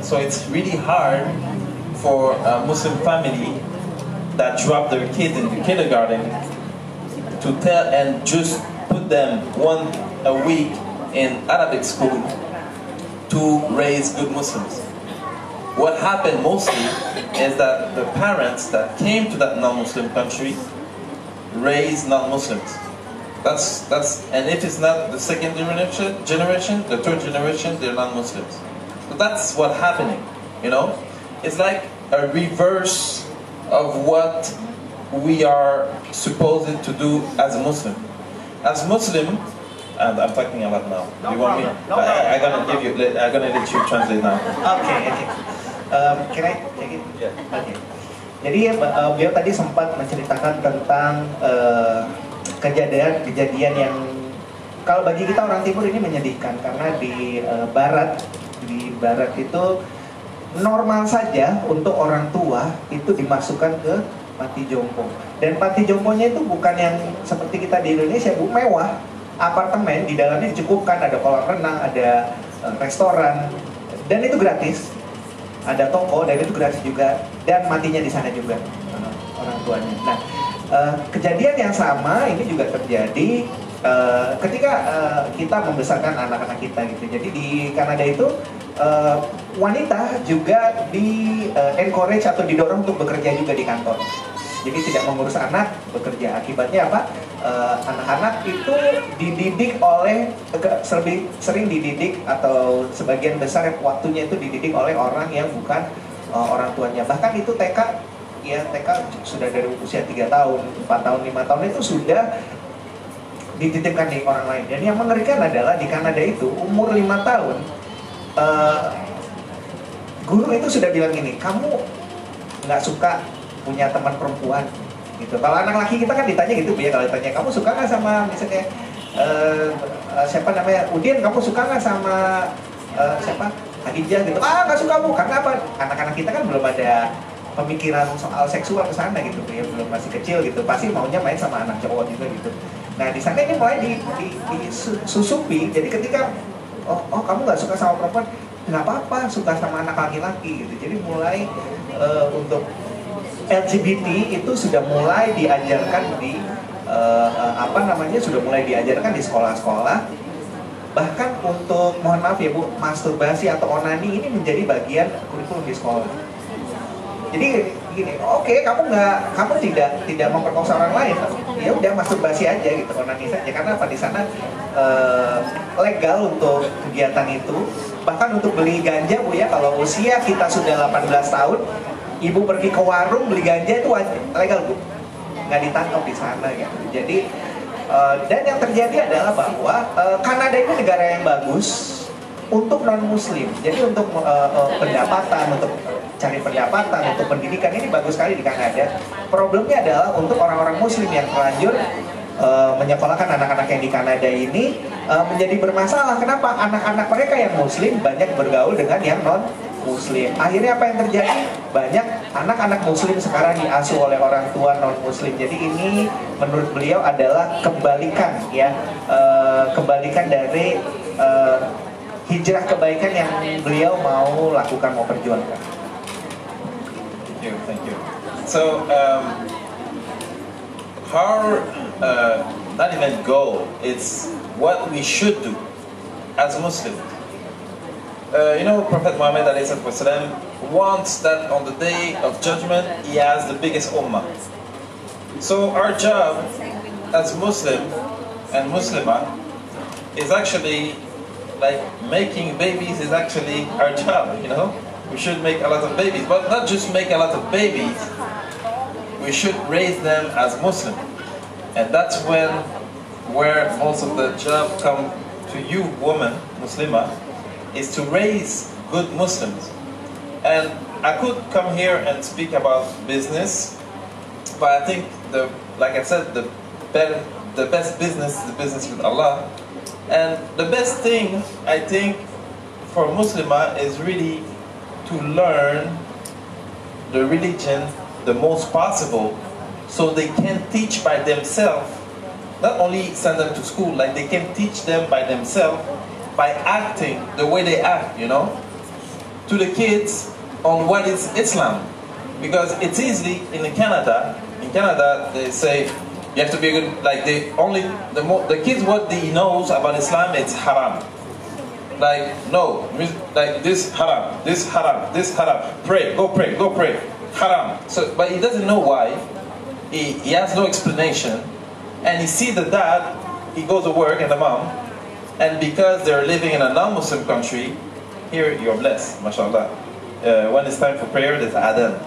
S4: So it's really hard for a Muslim family that drop their kids in the kindergarten to tell and just put them a week in Arabic school to raise good Muslims. What happened mostly is that the parents that came to that non-Muslim country raised non-Muslims. And if it's not the second generation, the third generation, they're non-Muslims. So that's what's happening, you know? It's like a reverse of what we are supposed to do as a Muslim. As Muslim, and I'm talking a lot now.
S5: No
S4: you want me?
S5: problem. No problem.
S4: I'm gonna let you translate now.
S5: Okay. Can I take it?
S4: Yeah.
S5: Okay. Jadi beliau tadi sempat menceritakan tentang kejadian yang kalau bagi kita orang Timur ini menyedihkan karena di Barat itu normal saja untuk orang tua itu dimasukkan ke panti jompo. Dan panti jomponya itu bukan yang seperti kita di Indonesia, Bu, mewah. Apartemen di dalamnya dicukupkan, ada kolam renang, ada restoran, dan itu gratis. Ada toko dan itu gratis juga, dan matinya di sana juga orang tuanya. Nah, kejadian yang sama ini juga terjadi ketika kita membesarkan anak-anak kita gitu. Jadi di Kanada itu wanita juga di encourage atau didorong untuk bekerja juga di kantor. Jadi tidak mengurus anak, bekerja. Akibatnya apa? Anak-anak itu dididik oleh, sering dididik atau sebagian besar waktunya itu dididik oleh orang yang bukan orang tuanya. Bahkan itu TK sudah dari usia 3 tahun, 4 tahun, 5 tahun itu sudah dititipkan di orang lain. Dan yang mengerikan adalah di Kanada itu umur 5 tahun, guru itu sudah bilang gini, kamu nggak suka punya teman perempuan gitu. Kalau anak laki kita kan ditanya gitu, ya kalau ditanya kamu suka nggak sama misalnya siapa namanya Udin, kamu suka nggak sama siapa Hadijah gitu, nggak suka Bu, karena apa? Anak-anak kita kan belum ada pemikiran soal seksual ke sana gitu, ya belum, masih kecil gitu, pasti maunya main sama anak cowok juga gitu. Nah di sana ini mulai disusupi, jadi ketika oh kamu nggak suka sama perempuan, nggak apa-apa, suka sama anak laki-laki gitu. Jadi mulai untuk LGBT itu sudah mulai diajarkan di sudah mulai diajarkan di sekolah-sekolah. Bahkan untuk, mohon maaf ya Bu, masturbasi atau onani ini menjadi bagian kurikulum di sekolah. Jadi gini, oke, kamu tidak memperkosa orang lain, ya udah masturbasi aja gitu, onani saja. Karena apa, di sana legal untuk kegiatan itu. Bahkan untuk beli ganja Bu ya, kalau usia kita sudah 18 tahun, ibu pergi ke warung beli ganja itu legal Bu, nggak ditangkap di sana gitu. Jadi dan yang terjadi adalah bahwa Kanada ini negara yang bagus untuk non Muslim. Jadi untuk pendapatan, untuk cari pendapatan, untuk pendidikan ini bagus sekali di Kanada. Problemnya adalah untuk orang-orang Muslim yang terlanjur menyekolahkan anak-anak yang di Kanada ini menjadi bermasalah. Kenapa? Anak-anak mereka yang Muslim banyak bergaul dengan yang non Muslim. Akhirnya apa yang terjadi? Banyak anak-anak Muslim sekarang diasuh oleh orang tua non-Muslim. Jadi ini menurut beliau adalah kebalikan ya, kebalikan dari hijrah kebaikan yang beliau mau lakukan, mau perjuangkan.
S4: Thank you. So our not even goal, it's what we should do as Muslims. You know, Prophet Muhammad ﷺ wants that on the day of judgment, he has the biggest ummah. So our job as Muslim and Muslimah is actually like making babies is actually our job, you know. We should make a lot of babies, but not just make a lot of babies, we should raise them as Muslim. And that's where most of the job come to you, woman, Muslimah, is to raise good Muslims. And I could come here and speak about business, but I think like I said, the best business is the business with Allah. And the best thing I think for Muslimah is really to learn the religion the most possible, so they can teach by themselves. Not only send them to school, like they can teach them by themselves, by acting the way they act, you know, to the kids on what is Islam. Because it's easy in Canada. In Canada, they say you have to be good. Like the kids, what they knows about Islam, it's haram. Like no, like this haram, this haram, this haram. Pray, go pray, go pray. Haram. So, but he doesn't know why. He has no explanation, and he see the dad he goes to work and the mom, and because they're living in a non-Muslim country, here you're blessed, mashallah. When it's time for prayer, there's adhan.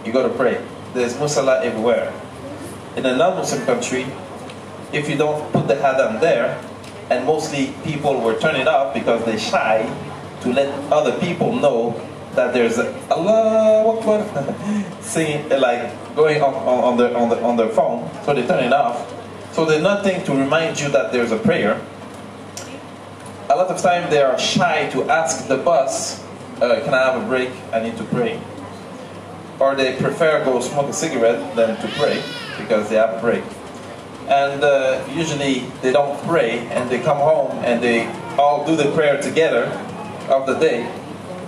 S4: You go to pray. There's musalla everywhere. In a non-Muslim country, if you don't put the adhan there, and mostly people will turn it off because they're shy to let other people know that there's Allah Akbar singing, like going on their phone, so they turn it off. So there's nothing to remind you that there's a prayer. A lot of times they are shy to ask the boss, can I have a break? I need to pray. Or they prefer go smoke a cigarette than to pray because they have a break. And usually they don't pray and they come home and they all do the prayer together of the day.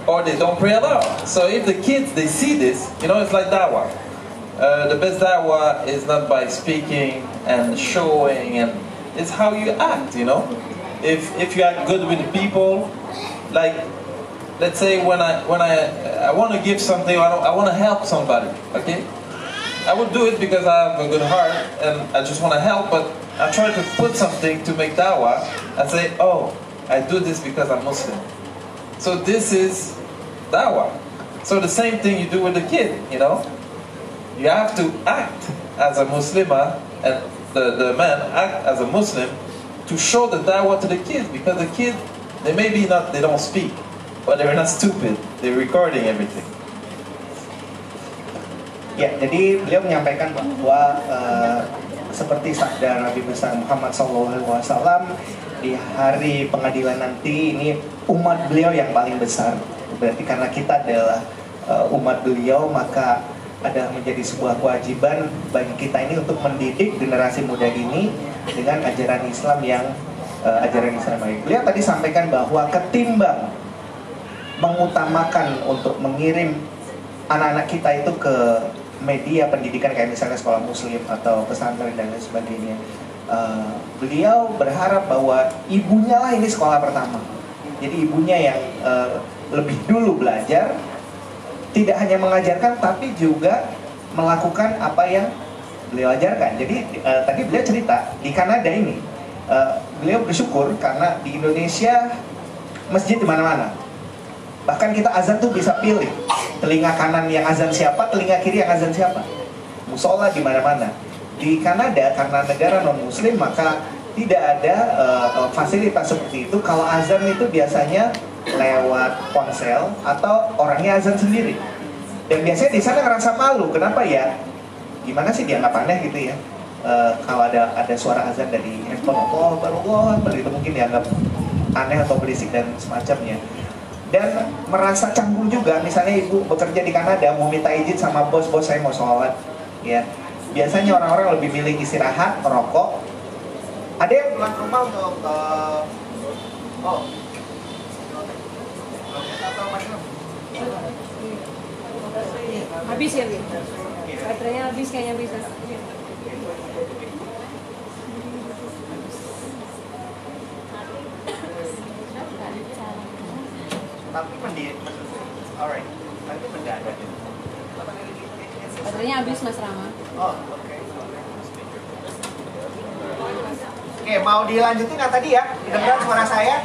S4: Or they don't pray at all. So if the kids, they see this, you know, it's like dawah. The best dawah is not by speaking and showing, and it's how you act, you know. If you act good with people, like, let's say when I want to give something, I want to help somebody, okay? I would do it because I have a good heart and I just want to help, but I try to put something to make dawah and say, oh, I do this because I'm Muslim. So this is dawah. So the same thing you do with the kid, you know. You have to act as a Muslimah, and the man act as a Muslim to show the dawah to the kids, because the kids, they don't speak, but they're not stupid. They're recording everything.
S5: Ya, jadi beliau menyampaikan bahwa seperti sabda Nabi besar Muhammad SAW, di hari pengadilan nanti ini umat beliau yang paling besar. Berarti karena kita adalah umat beliau, maka ada menjadi sebuah kewajiban bagi kita ini untuk mendidik generasi muda ini dengan ajaran Islam yang ajaran Islam baik. Beliau tadi sampaikan bahwa ketimbang mengutamakan untuk mengirim anak-anak kita itu ke media pendidikan kayak misalnya sekolah muslim atau pesantren dan lain sebagainya, beliau berharap bahwa ibunya lah ini sekolah pertama. Jadi ibunya yang lebih dulu belajar, tidak hanya mengajarkan tapi juga melakukan apa yang beliau ajarkan. Jadi tadi beliau cerita di Kanada ini, beliau bersyukur karena di Indonesia masjid di mana-mana. Bahkan kita azan tuh bisa pilih, telinga kanan yang azan siapa, telinga kiri yang azan siapa. Musola di mana-mana. Di Kanada karena negara non muslim, maka tidak ada fasilitas seperti itu. Kalau azan itu biasanya lewat ponsel atau orangnya azan sendiri. Dan biasanya di sana ngerasa malu. Kenapa ya? Gimana sih dianggap aneh gitu ya? Kalau ada suara azan dari handphone, Allah itu mungkin dianggap aneh atau berisik dan semacamnya. Dan merasa canggung juga, misalnya ibu bekerja di Kanada mau minta izin sama bos saya mau sholat, ya biasanya orang-orang lebih milih istirahat, merokok. Ada yang pulang ke rumah untuk
S3: habis ya, Bi? Baterainya habis kayaknya bisa.
S5: Tapi alright, tapi mendadak.
S3: Baterainya habis, Mas Rama.
S5: Oh, oke. Oke, mau dilanjutin nggak tadi ya? Dengar suara saya?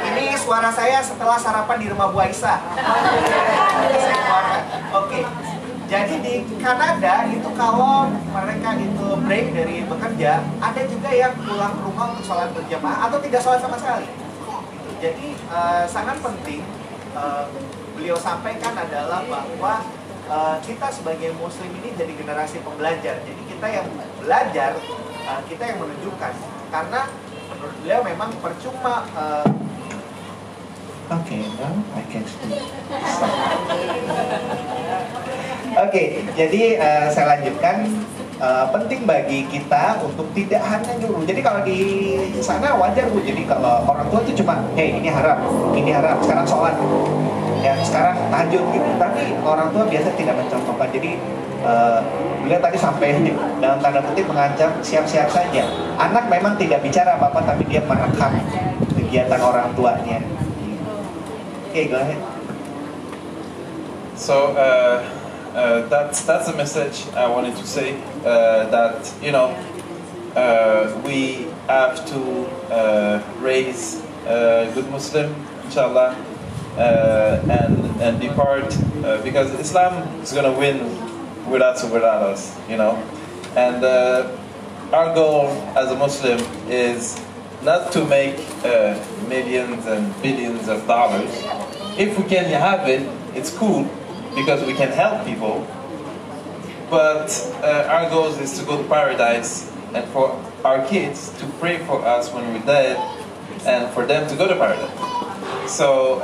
S5: Ini suara saya setelah sarapan di rumah Bu Aisyah. Oke. Jadi di Kanada itu kalau mereka itu break dari bekerja, ada juga yang pulang ke rumah untuk sholat berjamaah atau tidak sholat sama sekali. Jadi sangat penting beliau sampaikan adalah bahwa kita sebagai muslim ini jadi generasi pembelajar. Jadi kita yang belajar, kita yang menunjukkan. Karena menurut beliau memang percuma. Oke, I can speak. Oke, jadi saya lanjutkan. Penting bagi kita untuk tidak hanya nyuruh. Jadi kalau di sana wajar Bu. Jadi kalau orang tua itu cuma, hey ini haram, sekarang sholat, ya sekarang tahajud gitu. Tapi orang tua biasa tidak mencontohkan. Jadi beliau tadi sampai dalam tanda kutip mengancam siap-siap saja. Anak memang tidak bicara apa-apa, tapi dia merekam kegiatan orang tuanya. Oke, go ahead.
S4: So that's a message I wanted to say, that, you know, we have to raise a good Muslim, inshallah, and be part, because Islam is going to win with us or without us, you know. And our goal as a Muslim is not to make millions and billions of dollars. If we can have it, it's cool, because we can help people. But our goal is to go to paradise, and for our kids to pray for us when we're dead, and for them to go to paradise. So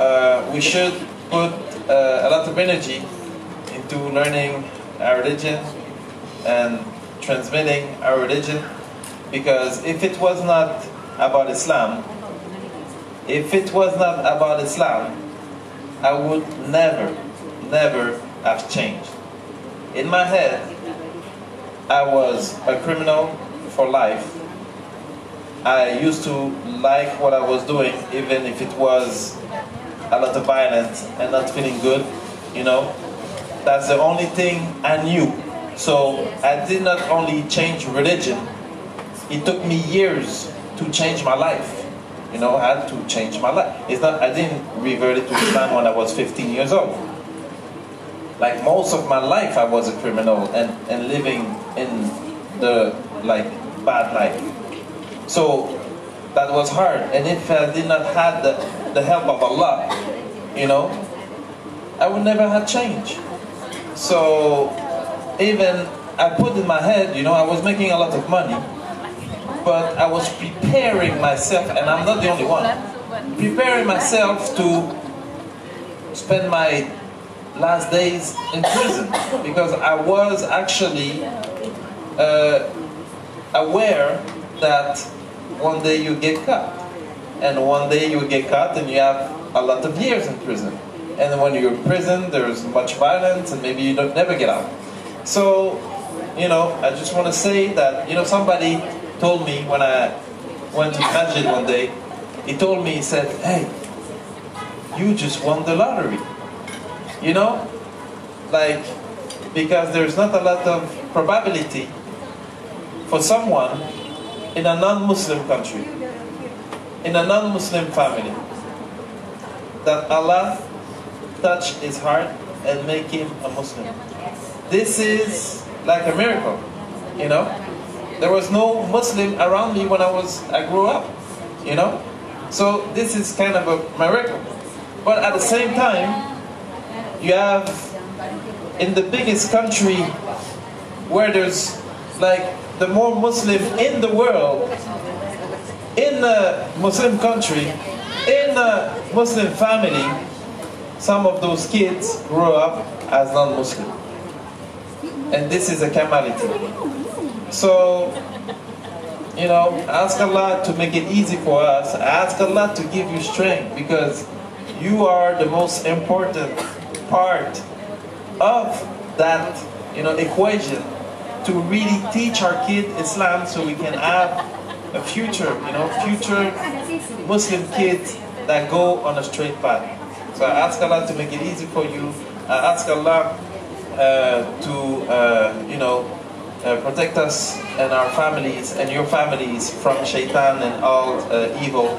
S4: we should put a lot of energy into learning our religion and transmitting our religion, because if it was not about Islam, I would never have changed. In my head, I was a criminal for life. I used to like what I was doing, even if it was a lot of violence and not feeling good, you know. That's the only thing I knew. So I did not only change religion, it took me years to change my life. You know, I had to change my life. It's not, I didn't revert to Islam when I was 15 years old. Like most of my life I was a criminal and living in the bad life. So that was hard. And if I did not have the help of Allah, you know, I would never have changed. So even I put in my head, you know, I was making a lot of money, but I was preparing myself, and I'm not the only one, preparing myself to spend my last days in prison, because I was actually aware that one day you get caught, and one day you get caught and you have a lot of years in prison, and when you're in prison there's much violence and maybe you don't never get out. So, you know, I just want to say that, you know, somebody told me when I went to masjid one day, he told me, he said, hey, you just won the lottery. You know, like, because there's not a lot of probability for someone in a non-Muslim country, in a non-Muslim family, that Allah touch his heart and make him a Muslim. This is like a miracle, you know. There was no Muslim around me when I grew up, you know. So this is kind of a miracle. But at the same time, you have in the biggest country where there's like the more Muslim in the world, in a Muslim country, in a Muslim family, some of those kids grew up as non-Muslim. And this is a calamity. So, you know, ask Allah to make it easy for us. Ask Allah to give you strength, because you are the most important part of that, you know, equation to really teach our kids Islam, so we can have a future, you know, future Muslim kids that go on a straight path. So I ask Allah to make it easy for you. I ask Allah to, you know, protect us and our families and your families from shaitan and all evil,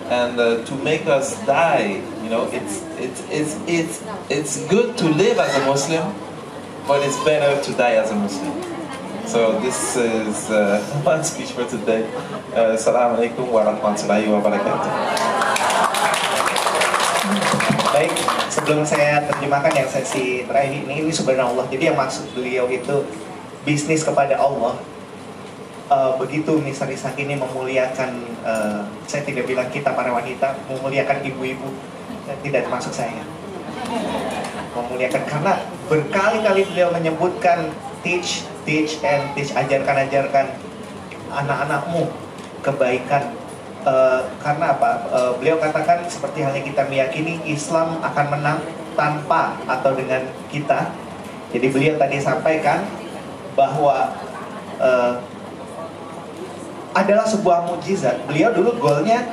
S4: and to make us die. You know, it's good to live as a Muslim, but it's better to die as a Muslim. So this is my speech for today. Assalamualaikum warahmatullahi wabarakatuh.
S5: Baik, sebelum saya terjemahkan yang sesi terakhir ini subhanallah. Jadi yang maksud beliau itu bisnis kepada Allah. Begitu Mr. Ishaq ini memuliakan, saya tidak bilang kita para wanita, memuliakan ibu-ibu, tidak termasuk saya. Memuliakan karena berkali-kali beliau menyebutkan teach and teach, ajarkan anak-anakmu kebaikan. Karena apa? Beliau katakan seperti halnya kita meyakini Islam akan menang tanpa atau dengan kita. Jadi beliau tadi sampaikan bahwa adalah sebuah mukjizat. Beliau dulu goalnya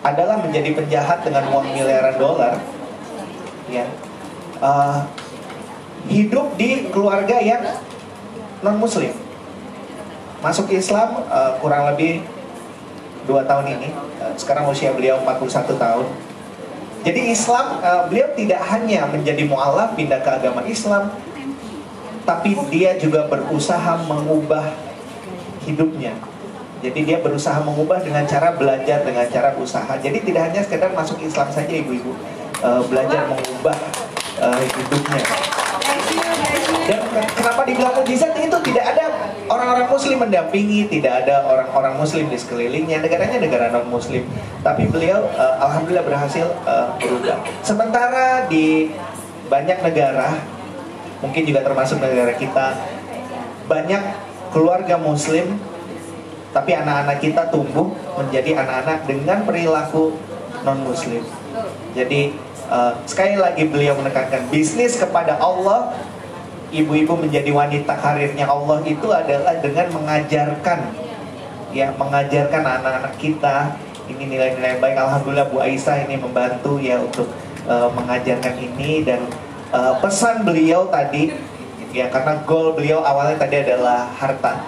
S5: adalah menjadi penjahat dengan uang miliaran dolar, ya. Hidup di keluarga yang non Muslim. masuk Islam kurang lebih 2 tahun ini. Sekarang usia beliau 41 tahun. Jadi Islam, beliau tidak hanya menjadi mu'alaf pindah ke agama Islam, tapi dia juga berusaha mengubah hidupnya. Jadi dia berusaha mengubah dengan cara belajar, dengan cara usaha. Jadi tidak hanya sekedar masuk Islam saja ibu-ibu, belajar mengubah hidupnya. Dan kenapa dibilang mukjizat? Itu tidak ada orang-orang muslim mendampingi, tidak ada orang-orang muslim di sekelilingnya. Negaranya negara non muslim, tapi beliau alhamdulillah berhasil berubah. Sementara di banyak negara, mungkin juga termasuk negara kita, banyak keluarga muslim, tapi anak-anak kita tumbuh menjadi anak-anak dengan perilaku non muslim. Jadi sekali lagi beliau menekankan bisnis kepada Allah. Ibu-ibu menjadi wanita karirnya Allah itu adalah dengan mengajarkan, ya, mengajarkan anak-anak kita ini nilai-nilai baik. Alhamdulillah Bu Aisyah ini membantu ya untuk mengajarkan ini. Dan pesan beliau tadi, ya, karena goal beliau awalnya tadi adalah harta.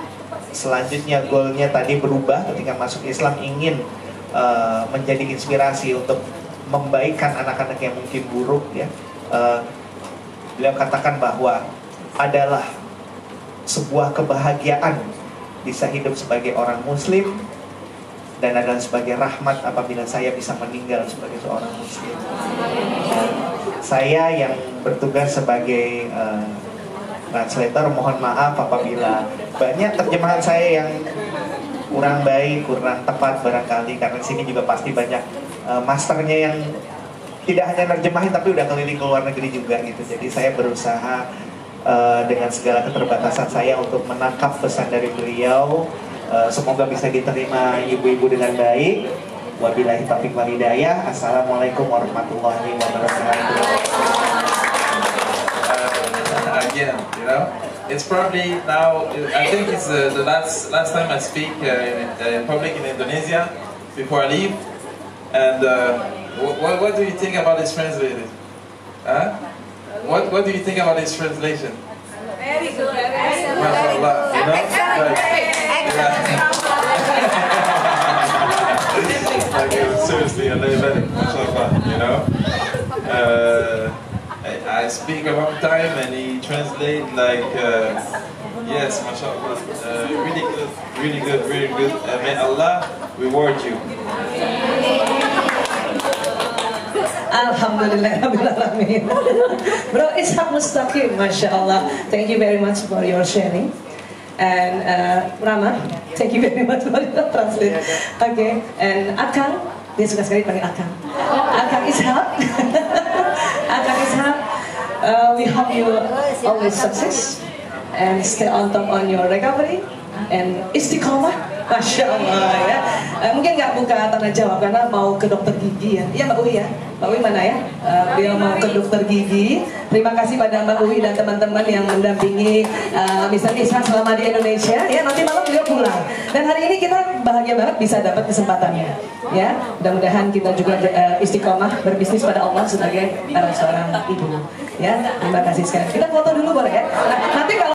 S5: Selanjutnya goalnya tadi berubah ketika masuk Islam, ingin menjadi inspirasi untuk membaikkan anak-anak yang mungkin buruk, ya. Beliau katakan bahwa adalah sebuah kebahagiaan bisa hidup sebagai orang muslim, dan adalah sebagai rahmat apabila saya bisa meninggal sebagai seorang muslim. Saya yang bertugas sebagai translator, mohon maaf apabila banyak terjemahan saya yang kurang baik, kurang tepat barangkali, karena di sini juga pasti banyak masternya yang tidak hanya nerjemahin tapi udah keliling ke luar negeri juga gitu. Jadi saya berusaha dengan segala keterbatasan saya untuk menangkap pesan dari beliau. Semoga bisa diterima ibu-ibu dengan baik. Wabillahi taufiq wal hidayah. Assalamualaikum warahmatullahi wabarakatuh.
S4: Again, you know, it's probably now. I think it's the last time I speak in public in Indonesia before I leave. And what do you think about this translated? Huh? What do you think about this translation?
S3: Very good.
S4: MashaAllah, you know? Okay, seriously, I love it. MashaAllah, you know? I speak a long time and he translate like, yes, MashaAllah. Really good, really good, really good. May Allah reward you.
S1: Alhamdulillahirrahmanirrahim. Bro Ishaq Mustaqim, Masya Allah. Thank you very much for your sharing. And Rama, thank you very much for your translate. Okay, and Akang, dia suka sekali panggil Akang. Akang Ishaq. Akang Ishaq, we hope you always success and stay on top on your recovery and istiqomah. Masya Allah, ya. Mungkin nggak buka tanda jawab karena mau ke dokter gigi ya. Iya Mbak Uwi ya. Mbak Uwi mana ya? Dia mau ke dokter gigi. Terima kasih pada Mbak Uwi dan teman-teman yang mendampingi Mr. Ishaq selama di Indonesia. Ya, nanti malam beliau pulang. Dan hari ini kita bahagia banget bisa dapat kesempatannya. Ya, mudah-mudahan kita juga istiqomah berbisnis pada Allah sebagai seorang ibu. Ya, terima kasih sekali. Kita foto dulu boleh ya. Nanti kalau